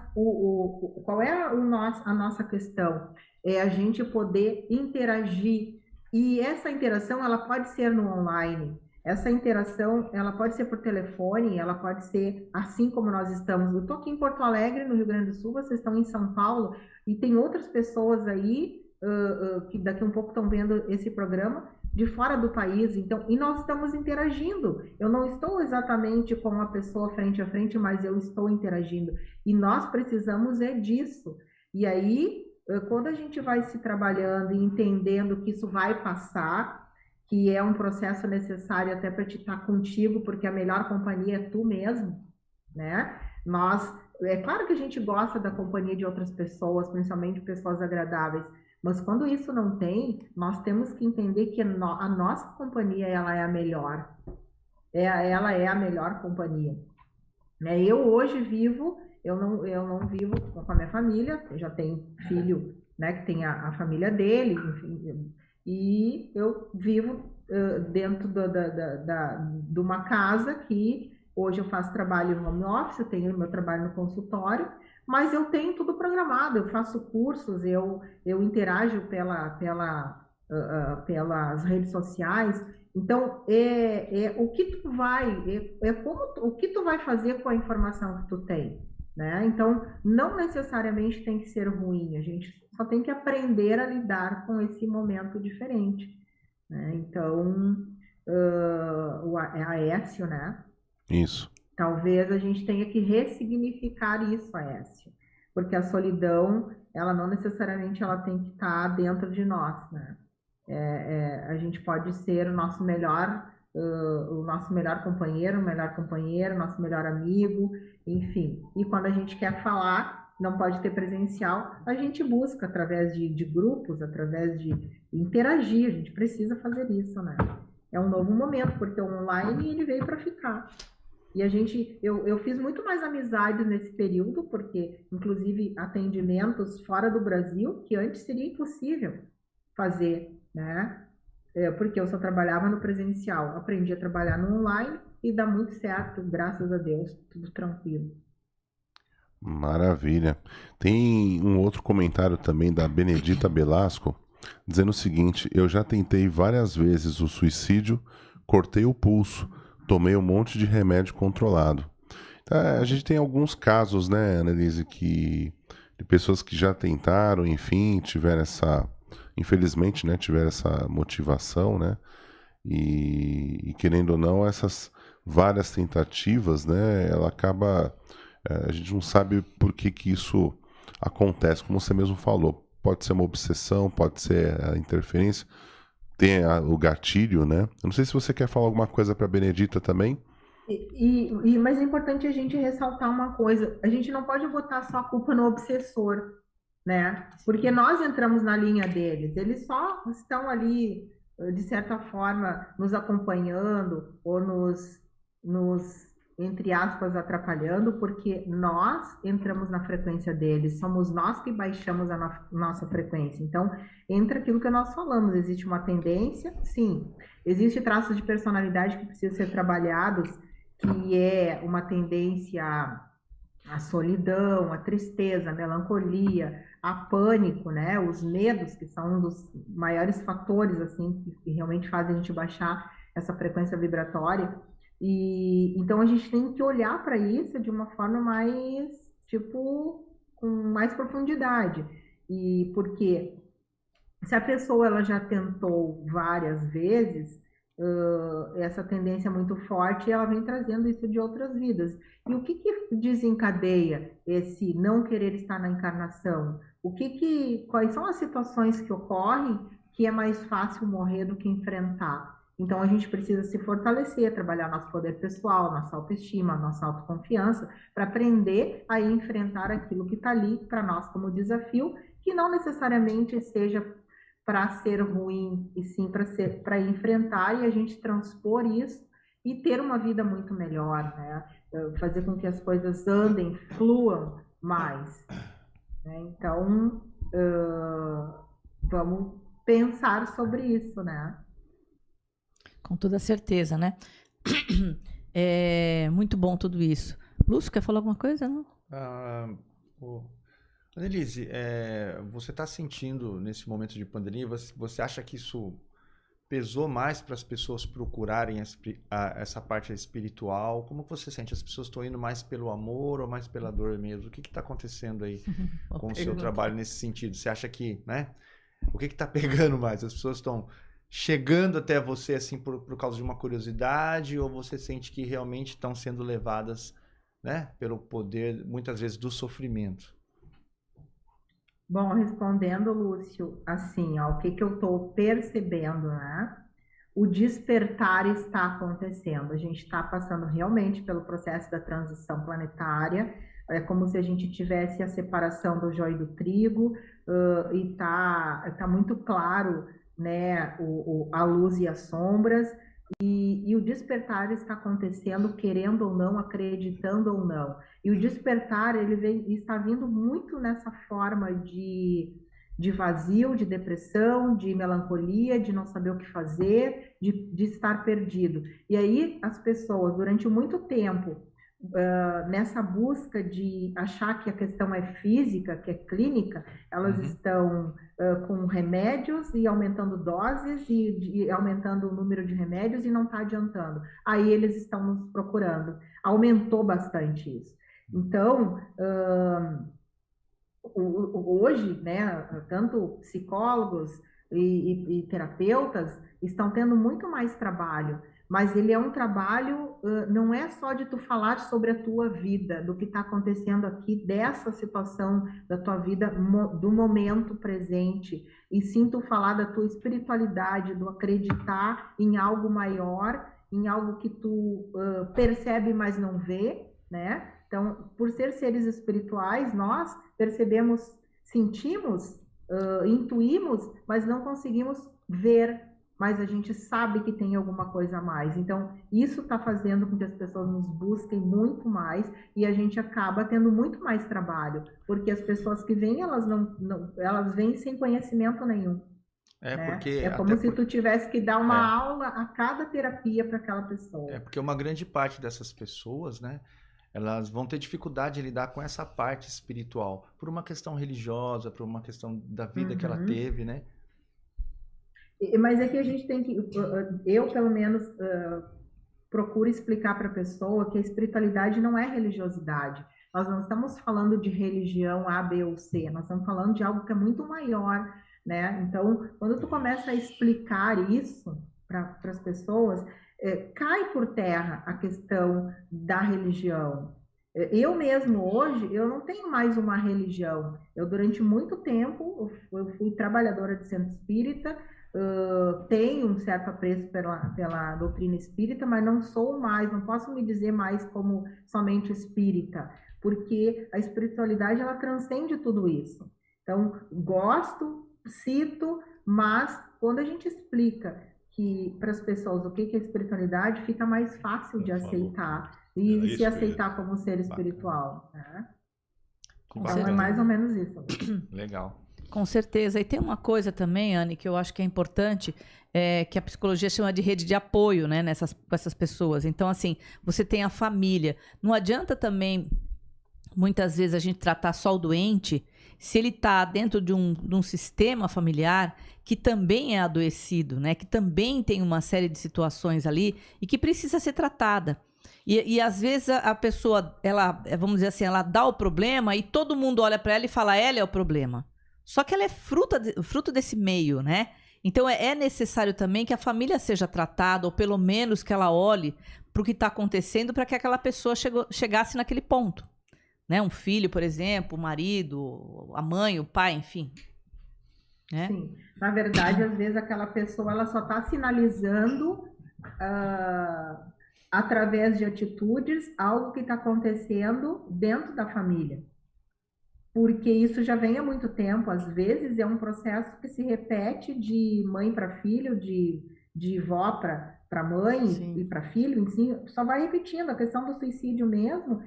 qual é a nossa questão? É a gente poder interagir, e essa interação ela pode ser no online. Essa interação, ela pode ser por telefone, ela pode ser assim como nós estamos. Eu estou aqui em Porto Alegre, no Rio Grande do Sul, vocês estão em São Paulo, e tem outras pessoas aí que daqui a um pouco estão vendo esse programa de fora do país. Então, e nós estamos interagindo. Eu não estou exatamente com uma pessoa frente a frente, mas eu estou interagindo. E nós precisamos disso. E aí, quando a gente vai se trabalhando e entendendo que isso vai passar, que é um processo necessário até para te estar contigo, porque a melhor companhia é tu mesmo, né? É claro que a gente gosta da companhia de outras pessoas, principalmente pessoas agradáveis, mas quando isso não tem, nós temos que entender que a nossa companhia, ela é a melhor. Ela é a melhor companhia. Eu hoje vivo, eu não vivo com a minha família, eu já tenho filho, né, que tem a família dele, enfim, e eu vivo dentro de uma casa que hoje eu faço trabalho no home office, eu tenho meu trabalho no consultório, mas eu tenho tudo programado, eu faço cursos, eu interajo pelas redes sociais. Então, o que tu o que tu vai fazer com a informação que tu tem, né? Então, não necessariamente tem que ser ruim, a gente só tem que aprender a lidar com esse momento diferente, né? Então, é Aécio, né? Isso. Talvez a gente tenha que ressignificar isso, Aécio, porque a solidão, ela não necessariamente ela tem que estar dentro de nós, né? A gente pode ser o nosso melhor companheiro, nosso melhor amigo, enfim. E quando a gente quer falar, não pode ter presencial, a gente busca através de grupos, através de interagir, a gente precisa fazer isso, né? É um novo momento, porque o online ele veio para ficar. E eu fiz muito mais amizades nesse período, porque inclusive atendimentos fora do Brasil, que antes seria impossível fazer, né? Porque eu só trabalhava no presencial, aprendi a trabalhar no online e dá muito certo, graças a Deus, tudo tranquilo. Maravilha. Tem um outro comentário também da Benedita Belasco, dizendo o seguinte: eu já tentei várias vezes o suicídio, cortei o pulso, tomei um monte de remédio controlado. A gente tem alguns casos, né, Annelise, de pessoas que já tentaram, enfim, tiveram infelizmente, né, tiveram essa motivação, né, e querendo ou não, essas várias tentativas, né, ela acaba, a gente não sabe por que isso acontece, como você mesmo falou. pode ser uma obsessão, pode ser a interferência, tem o gatilho, né? Eu não sei se você quer falar alguma coisa para a Benedita também. Mas é importante a gente ressaltar uma coisa: a gente não pode botar só a culpa no obsessor, né? Porque nós entramos na linha deles, eles só estão ali, de certa forma, nos acompanhando ou nos entre aspas, atrapalhando, porque nós entramos na frequência deles, somos nós que baixamos a nossa frequência. Então, entra aquilo que nós falamos: existe uma tendência, sim, existe traços de personalidade que precisam ser trabalhados, que é uma tendência à solidão, à tristeza, à melancolia, a pânico, né? Os medos, que são um dos maiores fatores, assim, que realmente fazem a gente baixar essa frequência vibratória. E então a gente tem que olhar para isso de uma forma mais, tipo, com mais profundidade. E porque se a pessoa ela já tentou várias vezes, essa tendência muito forte, ela vem trazendo isso de outras vidas. E o que desencadeia esse não querer estar na encarnação? Quais são as situações que ocorrem que é mais fácil morrer do que enfrentar? Então, a gente precisa se fortalecer, trabalhar nosso poder pessoal, nossa autoestima, nossa autoconfiança, para aprender a enfrentar aquilo que está ali para nós como desafio, que não necessariamente seja para ser ruim, e sim para enfrentar e a gente transpor isso e ter uma vida muito melhor, né? Fazer com que as coisas andem, fluam mais, né? Então, vamos pensar sobre isso, né? Com toda certeza, né? É muito bom tudo isso. Lúcio, quer falar alguma coisa, não? Annelise, você está sentindo nesse momento de pandemia, você acha que isso pesou mais para as pessoas procurarem essa parte espiritual? Como você sente? As pessoas estão indo mais pelo amor ou mais pela dor mesmo? O que está acontecendo aí com o seu trabalho nesse sentido? Você acha que, né? O que está pegando mais? As pessoas estão chegando até você assim por causa de uma curiosidade, ou você sente que realmente estão sendo levadas, né, pelo poder, muitas vezes, do sofrimento? Bom, respondendo, Lúcio, assim, ó, o que eu estou percebendo, né? O despertar está acontecendo. A gente está passando realmente pelo processo da transição planetária. É como se a gente tivesse a separação do joio e do trigo, e tá muito claro, né, a luz e as sombras, e o despertar está acontecendo, querendo ou não, acreditando ou não. E o despertar, está vindo muito nessa forma de vazio, de depressão, de melancolia, de não saber o que fazer, de estar perdido. E aí as pessoas, durante muito tempo, nessa busca de achar que a questão é física, que é clínica, elas estão com remédios e aumentando doses e aumentando o número de remédios e não está adiantando. Aí eles estão nos procurando. Aumentou bastante isso. Então, hoje, né, tanto psicólogos e terapeutas estão tendo muito mais trabalho, mas ele é um trabalho, não é só de tu falar sobre a tua vida, do que está acontecendo aqui, dessa situação da tua vida, do momento presente, e sim tu falar da tua espiritualidade, do acreditar em algo maior, em algo que tu percebe, mas não vê, né? Então, por ser seres espirituais, nós percebemos, sentimos, intuímos, mas não conseguimos ver, mas a gente sabe que tem alguma coisa a mais. Então, isso está fazendo com que as pessoas nos busquem muito mais e a gente acaba tendo muito mais trabalho, porque as pessoas que vêm, elas vêm sem conhecimento nenhum. É como se tu tivesse que dar uma aula a cada terapia para aquela pessoa. É porque uma grande parte dessas pessoas, né, elas vão ter dificuldade de lidar com essa parte espiritual, por uma questão religiosa, por uma questão da vida que ela teve, né? Mas é que a gente tem que, eu pelo menos procuro explicar para a pessoa que a espiritualidade não é religiosidade. Nós não estamos falando de religião A, B ou C, nós estamos falando de algo que é muito maior, né? Então, quando tu começa a explicar isso para as pessoas, cai por terra a questão da religião. Eu mesmo hoje, eu não tenho mais uma religião. Eu durante muito tempo, eu fui trabalhadora de centro espírita, tenho um certo apreço pela doutrina espírita, mas não sou mais, não posso me dizer mais como somente espírita, porque a espiritualidade, ela transcende tudo isso. Então, gosto, cito, mas quando a gente explica para as pessoas o que é espiritualidade, fica mais fácil de aceitar e se aceitar como ser espiritual. Né? Então é mais ou menos isso. Legal. Com certeza. E tem uma coisa também, Anne, que eu acho que é importante, que a psicologia chama de rede de apoio, né, com essas pessoas. Então, assim, você tem a família. Não adianta também, muitas vezes, a gente tratar só o doente se ele está dentro de um sistema familiar que também é adoecido, né? Que também tem uma série de situações ali e que precisa ser tratada. E às vezes a pessoa, ela, vamos dizer assim, ela dá o problema e todo mundo olha para ela e fala, ela é o problema. Só que ela é fruto desse meio, né? Então é necessário também que a família seja tratada, ou pelo menos que ela olhe para o que está acontecendo para que aquela pessoa chegasse naquele ponto. Né? Um filho, por exemplo, o marido, a mãe, o pai, enfim. Né? Sim. Na verdade, às vezes aquela pessoa ela só está sinalizando através de atitudes algo que está acontecendo dentro da família. Porque isso já vem há muito tempo. Às vezes é um processo que se repete de mãe para filho, de vó para mãe e para filho, enfim, só vai repetindo. A questão do suicídio mesmo,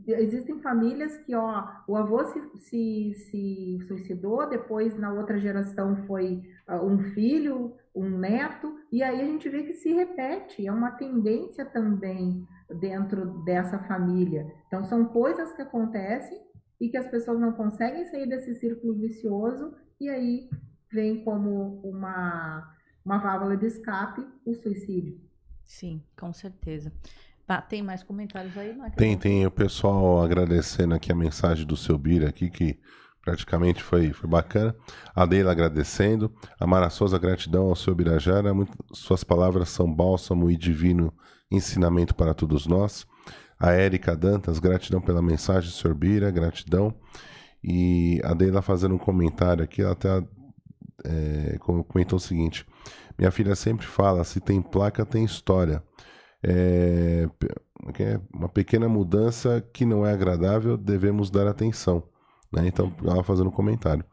existem famílias que o avô se suicidou, depois na outra geração foi um filho, um neto, e aí a gente vê que se repete, é uma tendência também dentro dessa família. Então são coisas que acontecem e que as pessoas não conseguem sair desse círculo vicioso, e aí vem como uma válvula de escape o suicídio. Sim, com certeza. Tem mais comentários aí, Marcos? Tem o pessoal agradecendo aqui a mensagem do seu Bira aqui, que praticamente foi bacana. A Deila agradecendo. A Mara Souza, gratidão ao seu Birajara. Suas palavras são bálsamo e divino ensinamento para todos nós. A Érica Dantas, gratidão pela mensagem, Sr. Bira, gratidão. E a Deila fazendo um comentário aqui, ela até comentou o seguinte: minha filha sempre fala, se tem placa, tem história. Uma pequena mudança que não é agradável, devemos dar atenção. Né? Então, ela fazendo um comentário.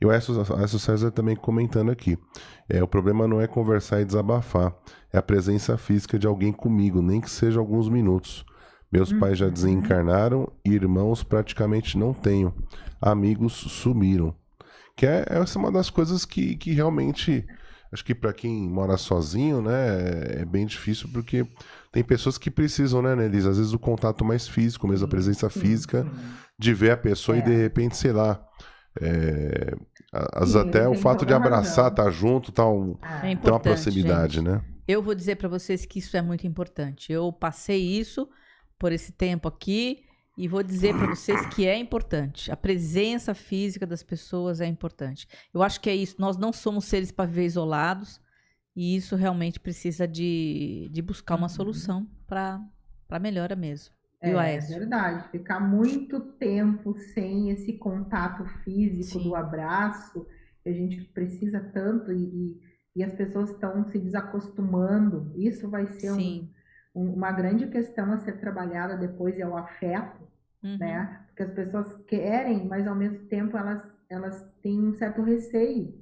E o Écio César também comentando aqui. O problema não é conversar e desabafar, é a presença física de alguém comigo, nem que seja alguns minutos. Meus pais já desencarnaram e irmãos praticamente não tenho. Amigos sumiram. Que essa é uma das coisas que realmente, acho que para quem mora sozinho, né, é bem difícil, porque tem pessoas que precisam, né, Nelisa? Às vezes o contato mais físico, mesmo a presença física, de ver a pessoa e de repente, sei lá, às vezes até o fato de abraçar, estar junto, ter uma proximidade, gente, né? Eu vou dizer para vocês que isso é muito importante. Eu passei isso por esse tempo aqui e vou dizer para vocês que é importante. A presença física das pessoas é importante. Eu acho que é isso. Nós não somos seres para viver isolados e isso realmente precisa de buscar uma solução para melhora mesmo. É verdade. Ficar muito tempo sem esse contato físico, do abraço, que a gente precisa tanto e as pessoas estão se desacostumando. Isso vai ser uma grande questão a ser trabalhada depois, é o afeto, né? Porque as pessoas querem, mas ao mesmo tempo elas têm um certo receio,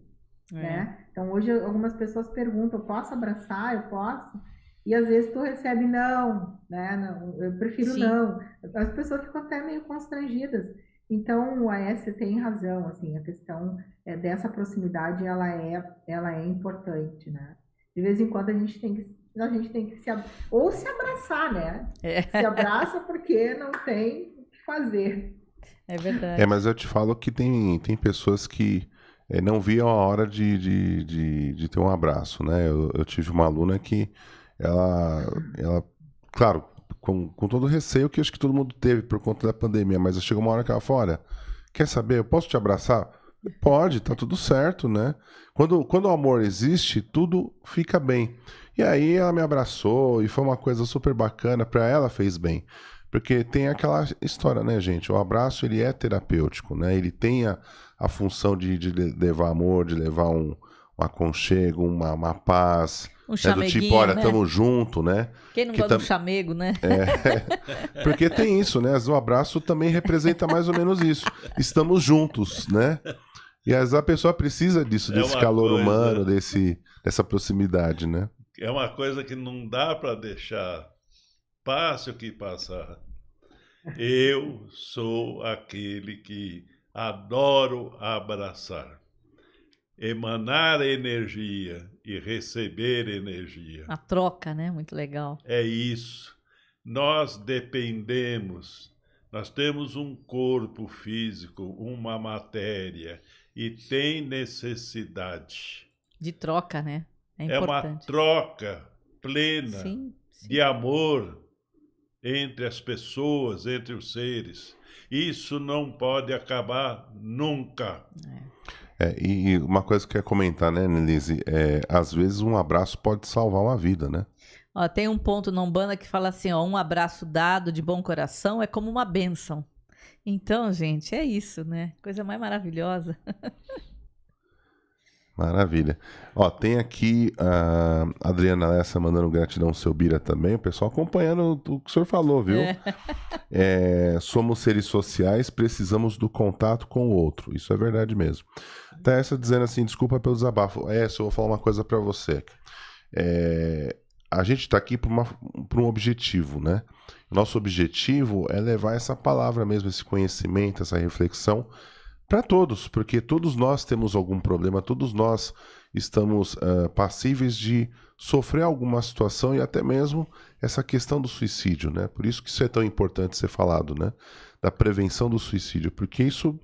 né? Então hoje algumas pessoas perguntam, eu posso abraçar? Eu posso? E às vezes tu recebe não, né? Não, eu prefiro não. As pessoas ficam até meio constrangidas. Então o Aécio tem razão, assim, a questão dessa proximidade, ela é importante, né? De vez em quando a gente tem que se abraçar, né? Se abraça porque não tem o que fazer. É verdade. Mas eu te falo que tem pessoas que não viam a hora de ter um abraço, né? Eu tive uma aluna que ela claro, com todo o receio que acho que todo mundo teve por conta da pandemia, mas chegou uma hora que ela falou, olha, quer saber, eu posso te abraçar? Pode, tá tudo certo, né? Quando o amor existe, tudo fica bem. E aí ela me abraçou e foi uma coisa super bacana, para ela fez bem. Porque tem aquela história, né, gente? O abraço, ele é terapêutico, né? Ele tem a função de levar amor, de levar um aconchego, uma paz. Um Né? Do chameguinho, tipo, olha, né? tamo junto, né? Quem não Que gosta do chamego, né? Porque tem isso, né? O abraço também representa mais ou menos isso. Estamos juntos, né? E às vezes a pessoa precisa disso, É desse uma calor coisa- humano, dessa proximidade, né? É uma coisa que não dá para deixar. Passe o que passar. Eu sou aquele que adoro abraçar, emanar energia e receber energia. A troca, né? Muito legal. É isso. Nós dependemos, nós temos um corpo físico, uma matéria, e tem necessidade. De troca, né? É É uma importante. troca plena Sim, sim. de amor entre as pessoas, entre os seres. Isso não pode acabar nunca. E uma coisa que eu ia comentar, né, Nelise? Às vezes um abraço pode salvar uma vida, né? Ó, tem um ponto na Umbanda que fala assim, ó, um abraço dado de bom coração é como uma bênção. Então, gente, é isso, né? Coisa mais maravilhosa. Maravilha. Ó, tem aqui a Adriana Lessa mandando gratidão, seu Bira também. O pessoal acompanhando o que o senhor falou, viu? Somos seres sociais, precisamos do contato com o outro. Isso é verdade mesmo. Tá essa dizendo assim, desculpa pelo desabafo. Eu vou falar uma coisa pra você. A gente tá aqui por um objetivo, né? Nosso objetivo é levar essa palavra mesmo, esse conhecimento, essa reflexão para todos, porque todos nós temos algum problema, todos nós estamos passíveis de sofrer alguma situação e até mesmo essa questão do suicídio, né? Por isso que isso é tão importante ser falado, né? Da prevenção do suicídio, porque isso,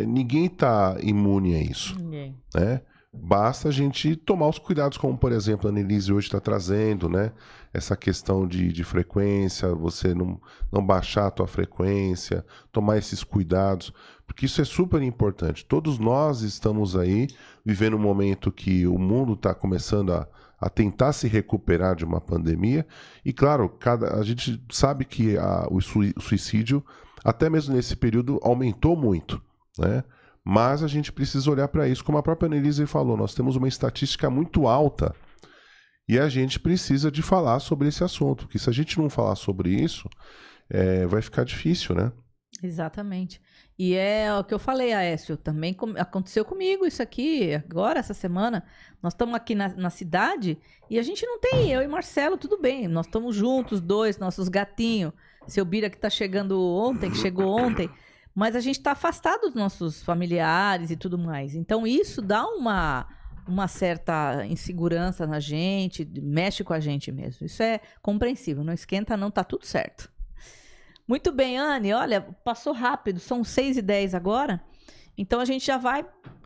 ninguém está imune a isso, Ninguém. né? Basta a gente tomar os cuidados, como por exemplo a Annelise hoje está trazendo, né? Essa questão de frequência, você não baixar a tua frequência, tomar esses cuidados, porque isso é super importante. Todos nós estamos aí vivendo um momento que o mundo está começando a tentar se recuperar de uma pandemia, e claro, a gente sabe que o suicídio, até mesmo nesse período, aumentou muito, né? Mas a gente precisa olhar para isso, como a própria Annelise falou, nós temos uma estatística muito alta e a gente precisa de falar sobre esse assunto, porque se a gente não falar sobre isso, vai ficar difícil, né? Exatamente. E é o que eu falei, Aécio, também aconteceu comigo isso aqui, agora, essa semana. Nós estamos aqui na cidade e a gente não tem, eu e Marcelo, tudo bem. Nós estamos juntos, dois, nossos gatinhos. Seu Bira que chegou ontem. Mas a gente está afastado dos nossos familiares e tudo mais. Então, isso dá uma certa insegurança na gente, mexe com a gente mesmo. Isso é compreensível, não esquenta não, tá tudo certo. Muito bem, Anne, olha, passou rápido, são 6h10 agora, então a gente já vai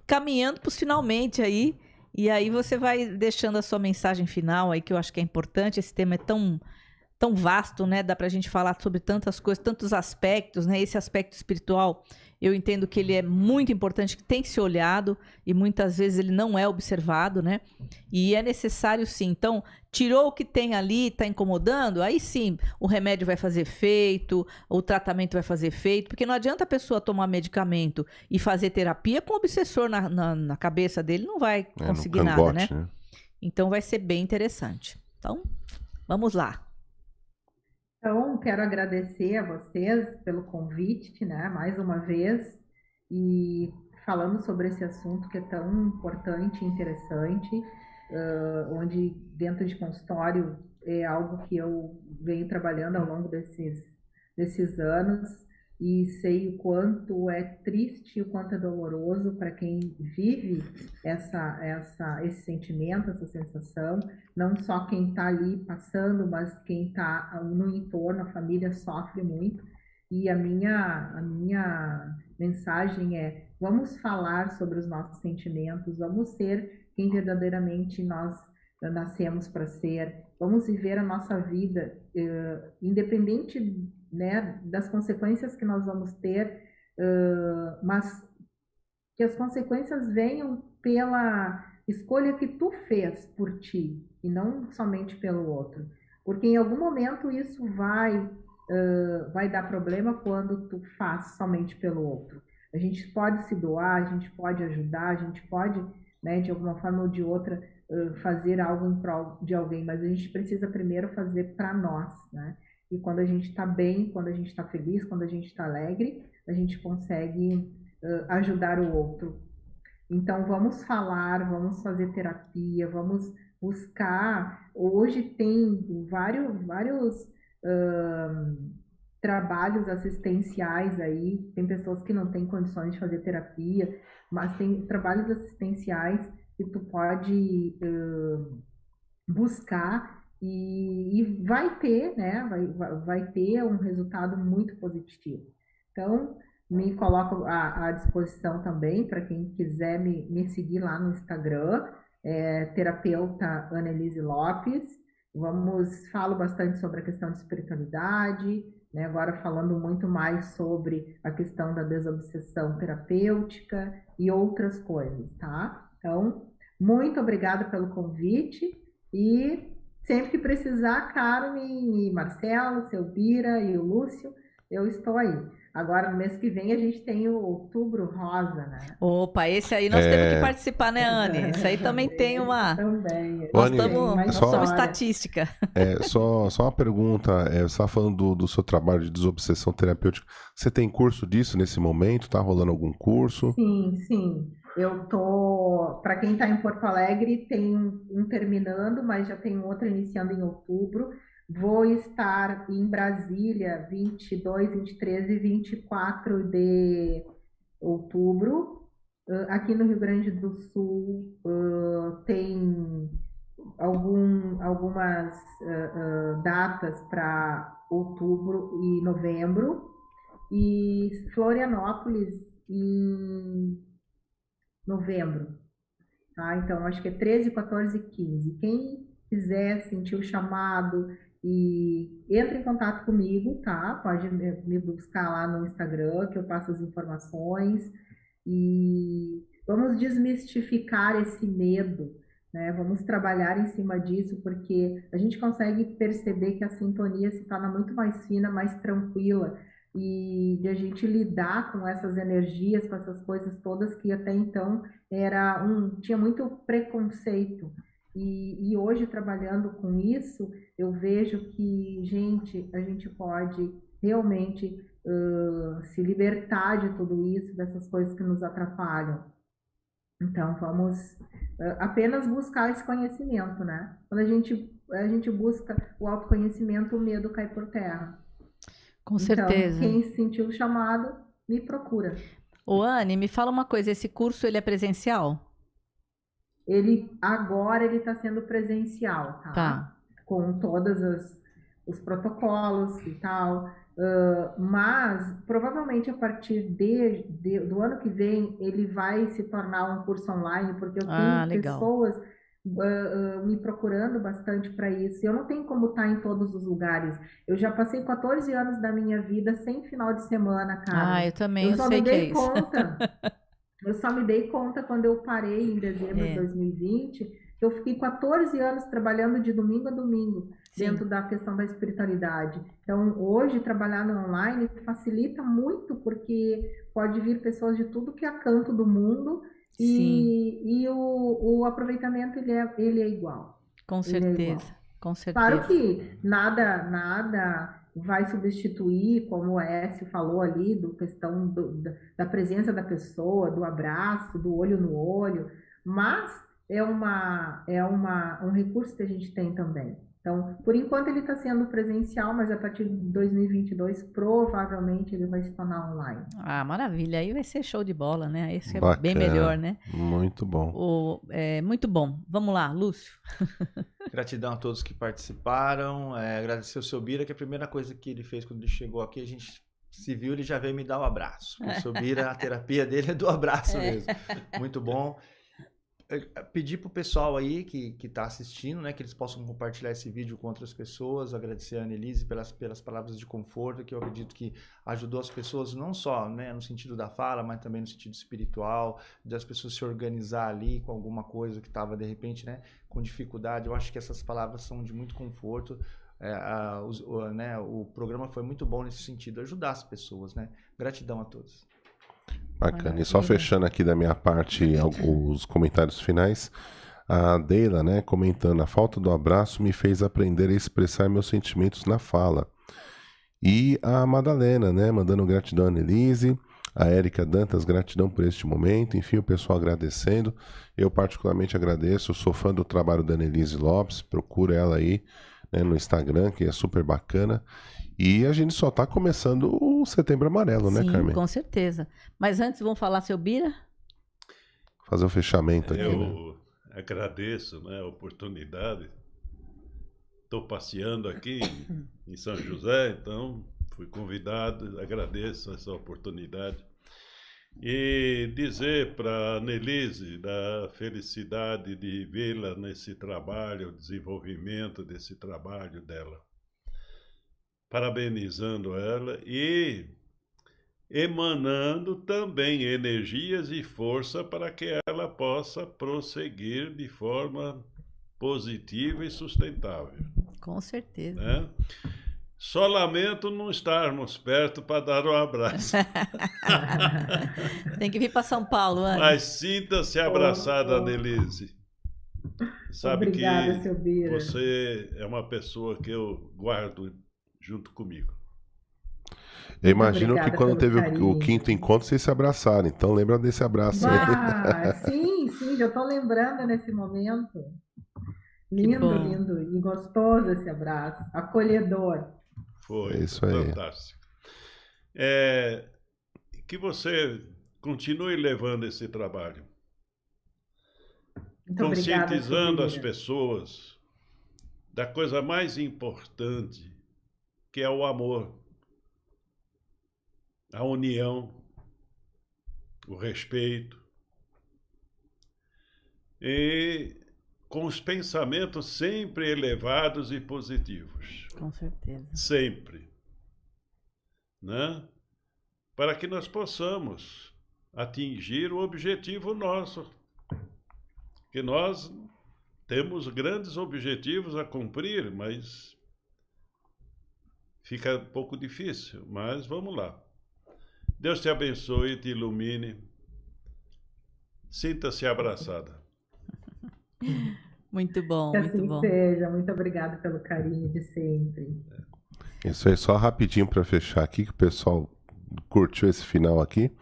caminhando para os finalmente aí, e aí você vai deixando a sua mensagem final aí, que eu acho que é importante, esse tema é tão vasto, né? Dá pra gente falar sobre tantas coisas, tantos aspectos, né? Esse aspecto espiritual, eu entendo que ele é muito importante, que tem que ser olhado e muitas vezes ele não é observado, né? E é necessário sim. Então, tirou o que tem ali, tá incomodando, aí sim, o remédio vai fazer efeito, o tratamento vai fazer efeito, porque não adianta a pessoa tomar medicamento e fazer terapia com o obsessor na cabeça dele, não vai conseguir no nada, cangote, né? Então, vai ser bem interessante. Então, vamos lá. Então, quero agradecer a vocês pelo convite, né, mais uma vez, e falando sobre esse assunto que é tão importante e interessante, onde dentro de consultório é algo que eu venho trabalhando ao longo desses anos, e sei o quanto é triste, o quanto é doloroso para quem vive esse sentimento, essa sensação, não só quem está ali passando, mas quem está no entorno, a família sofre muito. E a minha mensagem é: vamos falar sobre os nossos sentimentos, vamos ser quem verdadeiramente nós nascemos para ser, vamos viver a nossa vida, independente, né, das consequências que nós vamos ter, mas que as consequências venham pela escolha que tu fez por ti e não somente pelo outro, porque em algum momento isso vai vai dar problema quando tu faz somente pelo outro. A gente pode se doar, a gente pode ajudar, a gente pode, né, de alguma forma ou de outra, fazer algo em prol de alguém, mas a gente precisa primeiro fazer para nós, né? E quando a gente está bem, quando a gente está feliz, quando a gente está alegre, a gente consegue ajudar o outro. Então, vamos falar, vamos fazer terapia, vamos buscar. Hoje tem vários trabalhos assistenciais aí, tem pessoas que não têm condições de fazer terapia, mas tem trabalhos assistenciais que tu pode buscar e vai ter, né? Vai ter um resultado muito positivo. Então, me coloco à disposição também para quem quiser me seguir lá no Instagram, terapeuta Annelise Lopes. Falo bastante sobre a questão de espiritualidade, né? Agora falando muito mais sobre a questão da desobsessão terapêutica e outras coisas, tá? Então, muito obrigada pelo convite e sempre que precisar, Carmen e Marcelo, seu Bira e o Lúcio, eu estou aí. Agora, no mês que vem, a gente tem o Outubro Rosa, né? Opa, esse aí nós temos que participar, né, Anne? Isso aí também tem uma... Também. Nós Anny, somos estatística. Só uma pergunta. Você estava falando do seu trabalho de desobsessão terapêutica. Você tem curso disso nesse momento? Tá rolando algum curso? Sim. Eu tô... Para quem está em Porto Alegre, tem um terminando, mas já tem outro iniciando em outubro. Vou estar em Brasília 22, 23 e 24 de outubro. Aqui no Rio Grande do Sul tem algumas datas para outubro e novembro. E Florianópolis em novembro. Tá? Então, acho que é 13, 14 e 15. Quem quiser sentir o chamado... E entre em contato comigo, tá? Pode me buscar lá no Instagram, que eu passo as informações. E vamos desmistificar esse medo, né? Vamos trabalhar em cima disso, porque a gente consegue perceber que a sintonia se torna muito mais fina, mais tranquila. E de a gente lidar com essas energias, com essas coisas todas que até então tinha muito preconceito. E hoje, trabalhando com isso, eu vejo que, a gente pode realmente se libertar de tudo isso, dessas coisas que nos atrapalham. Então, vamos apenas buscar esse conhecimento, né? Quando a gente busca o autoconhecimento, o medo cai por terra. Com certeza. Então, quem sentiu o chamado, me procura. Ô, Anny, me fala uma coisa, esse curso ele é presencial? Agora ele está sendo presencial, tá? Com todos os protocolos e tal, mas provavelmente a partir do ano que vem ele vai se tornar um curso online, porque eu tenho pessoas me procurando bastante para isso. Eu não tenho como estar em todos os lugares. Eu já passei 14 anos da minha vida sem final de semana, cara. Eu também, eu só sei me que é dei isso. conta. Eu só me dei conta quando eu parei em dezembro de 2020, que eu fiquei 14 anos trabalhando de domingo a domingo dentro da questão da espiritualidade. Então, hoje, trabalhar no online facilita muito, porque pode vir pessoas de tudo que é canto do mundo e o aproveitamento ele é igual. Com certeza, com certeza. Claro que nada vai substituir, como o Écio falou ali, do questão da presença da pessoa, do abraço, do olho no olho, mas é um recurso que a gente tem também. Então, por enquanto ele está sendo presencial, mas a partir de 2022, provavelmente ele vai se tornar online. Ah, maravilha. Aí vai ser show de bola, né? Esse é Bacana. bem melhor, né? Muito bom. Muito bom. Vamos lá, Lúcio. Gratidão a todos que participaram. Agradecer o seu Bira, que a primeira coisa que ele fez quando ele chegou aqui, a gente se viu, ele já veio me dar um abraço. O seu Bira, a terapia dele é do abraço mesmo. Muito bom. Pedir pro pessoal aí que está assistindo, né, que eles possam compartilhar esse vídeo com outras pessoas. Agradecer a Annelise pelas palavras de conforto, que eu acredito que ajudou as pessoas não só, né, no sentido da fala, mas também no sentido espiritual, das pessoas se organizar ali com alguma coisa que estava de repente, né, com dificuldade. Eu acho que essas palavras são de muito conforto. O programa foi muito bom nesse sentido, ajudar as pessoas, né? Gratidão a todos. Bacana. E só fechando aqui da minha parte os comentários finais, a Deila, né, comentando: a falta do abraço me fez aprender a expressar meus sentimentos na fala. E a Madalena, né, mandando gratidão a Annelise. A Érica Dantas, gratidão por este momento. Enfim, o pessoal agradecendo. Eu particularmente agradeço, sou fã do trabalho da Annelise Lopes. Procura ela aí, né, no Instagram, que é super bacana. E a gente só está começando o Setembro Amarelo, né, Carmen? Com certeza. Mas antes, vamos falar, seu Bira? Fazer o fechamento aqui, Eu né? agradeço, né, a oportunidade. Estou passeando aqui em São José, então fui convidado, agradeço essa oportunidade. E dizer para a Annelise da felicidade de vê-la nesse trabalho, o desenvolvimento desse trabalho dela. Parabenizando ela e emanando também energias e força para que ela possa prosseguir de forma positiva e sustentável. Com certeza. Né? Só lamento não estarmos perto para dar um abraço. Tem que vir para São Paulo, Ana. Mas sinta-se abraçada, Annelise. Sabe Obrigada, que seu Bira. você é uma pessoa que eu guardo junto comigo. Eu imagino Obrigada que quando pelo teve carinho. o quinto encontro, vocês se abraçaram. Então lembra desse abraço aí. Sim, já estou lembrando nesse momento. Lindo, bom. lindo e gostoso esse abraço, acolhedor. Foi É isso aí. fantástico. Que você continue levando esse trabalho. Muito obrigada, Conscientizando as Bira. pessoas da coisa mais importante, que é o amor, a união, o respeito. E com os pensamentos sempre elevados e positivos. Com certeza. Sempre. Né? Para que nós possamos atingir o objetivo nosso. Que nós temos grandes objetivos a cumprir, mas fica um pouco difícil. Mas vamos lá. Deus te abençoe e te ilumine. Sinta-se abraçada. Muito bom, Que muito assim bom. seja. Muito obrigada pelo carinho de sempre. Isso aí, só rapidinho para fechar aqui, que o pessoal curtiu esse final aqui.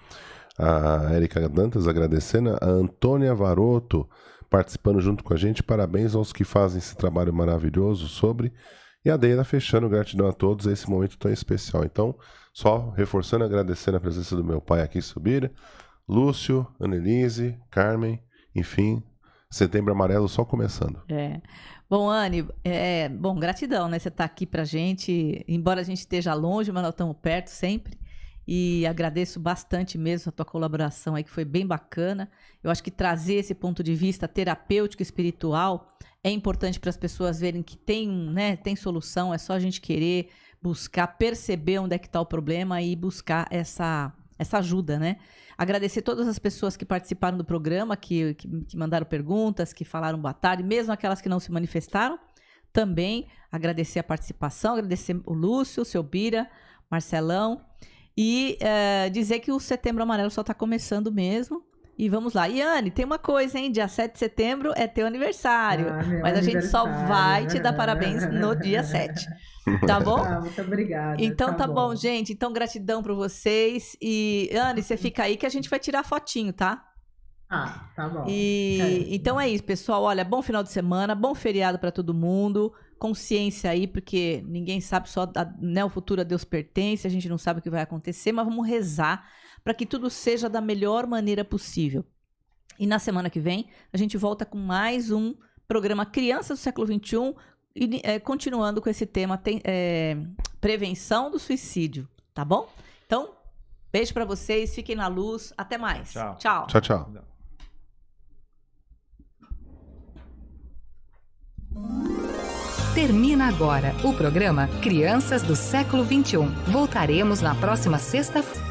A Érica Dantas agradecendo, a Antônia Varoto participando junto com a gente. Parabéns aos que fazem esse trabalho maravilhoso sobre. E a Deila fechando, gratidão a todos esse momento tão especial. Então, só reforçando, agradecendo a presença do meu pai aqui, Subira, Lúcio, Annelise, Carmen, enfim, Setembro Amarelo só começando. Bom, Anne, gratidão, né? Você tá aqui pra gente, embora a gente esteja longe, mas nós estamos perto sempre. E agradeço bastante mesmo a tua colaboração aí, que foi bem bacana. Eu acho que trazer esse ponto de vista terapêutico, espiritual, é importante para as pessoas verem que tem solução, é só a gente querer buscar, perceber onde é que está o problema e buscar essa ajuda, né? Agradecer todas as pessoas que participaram do programa, que mandaram perguntas, que falaram boa tarde, mesmo aquelas que não se manifestaram. Também agradecer a participação, agradecer o Lúcio, o seu Bira, Marcelão. E dizer que o Setembro Amarelo só está começando mesmo. E vamos lá. E, Anne, tem uma coisa, hein? Dia 7 de setembro é teu aniversário. Meu mas a gente só aniversário. vai te dar parabéns no dia 7. Tá bom? Muito obrigada. Então tá bom, gente. Então, gratidão para vocês. E, Anne, você fica aí que a gente vai tirar fotinho, tá? Tá bom. Então é isso, pessoal. Olha, bom final de semana, bom feriado para todo mundo. Consciência aí, porque ninguém sabe, só o futuro a Deus pertence, a gente não sabe o que vai acontecer, mas vamos rezar para que tudo seja da melhor maneira possível. E na semana que vem, a gente volta com mais um programa Crianças do Século XXI, continuando com esse tema prevenção do suicídio, tá bom? Então, beijo para vocês, fiquem na luz, até mais. Tchau. Tchau. Tchau, tchau. Termina agora o programa Crianças do Século XXI. Voltaremos na próxima sexta-feira.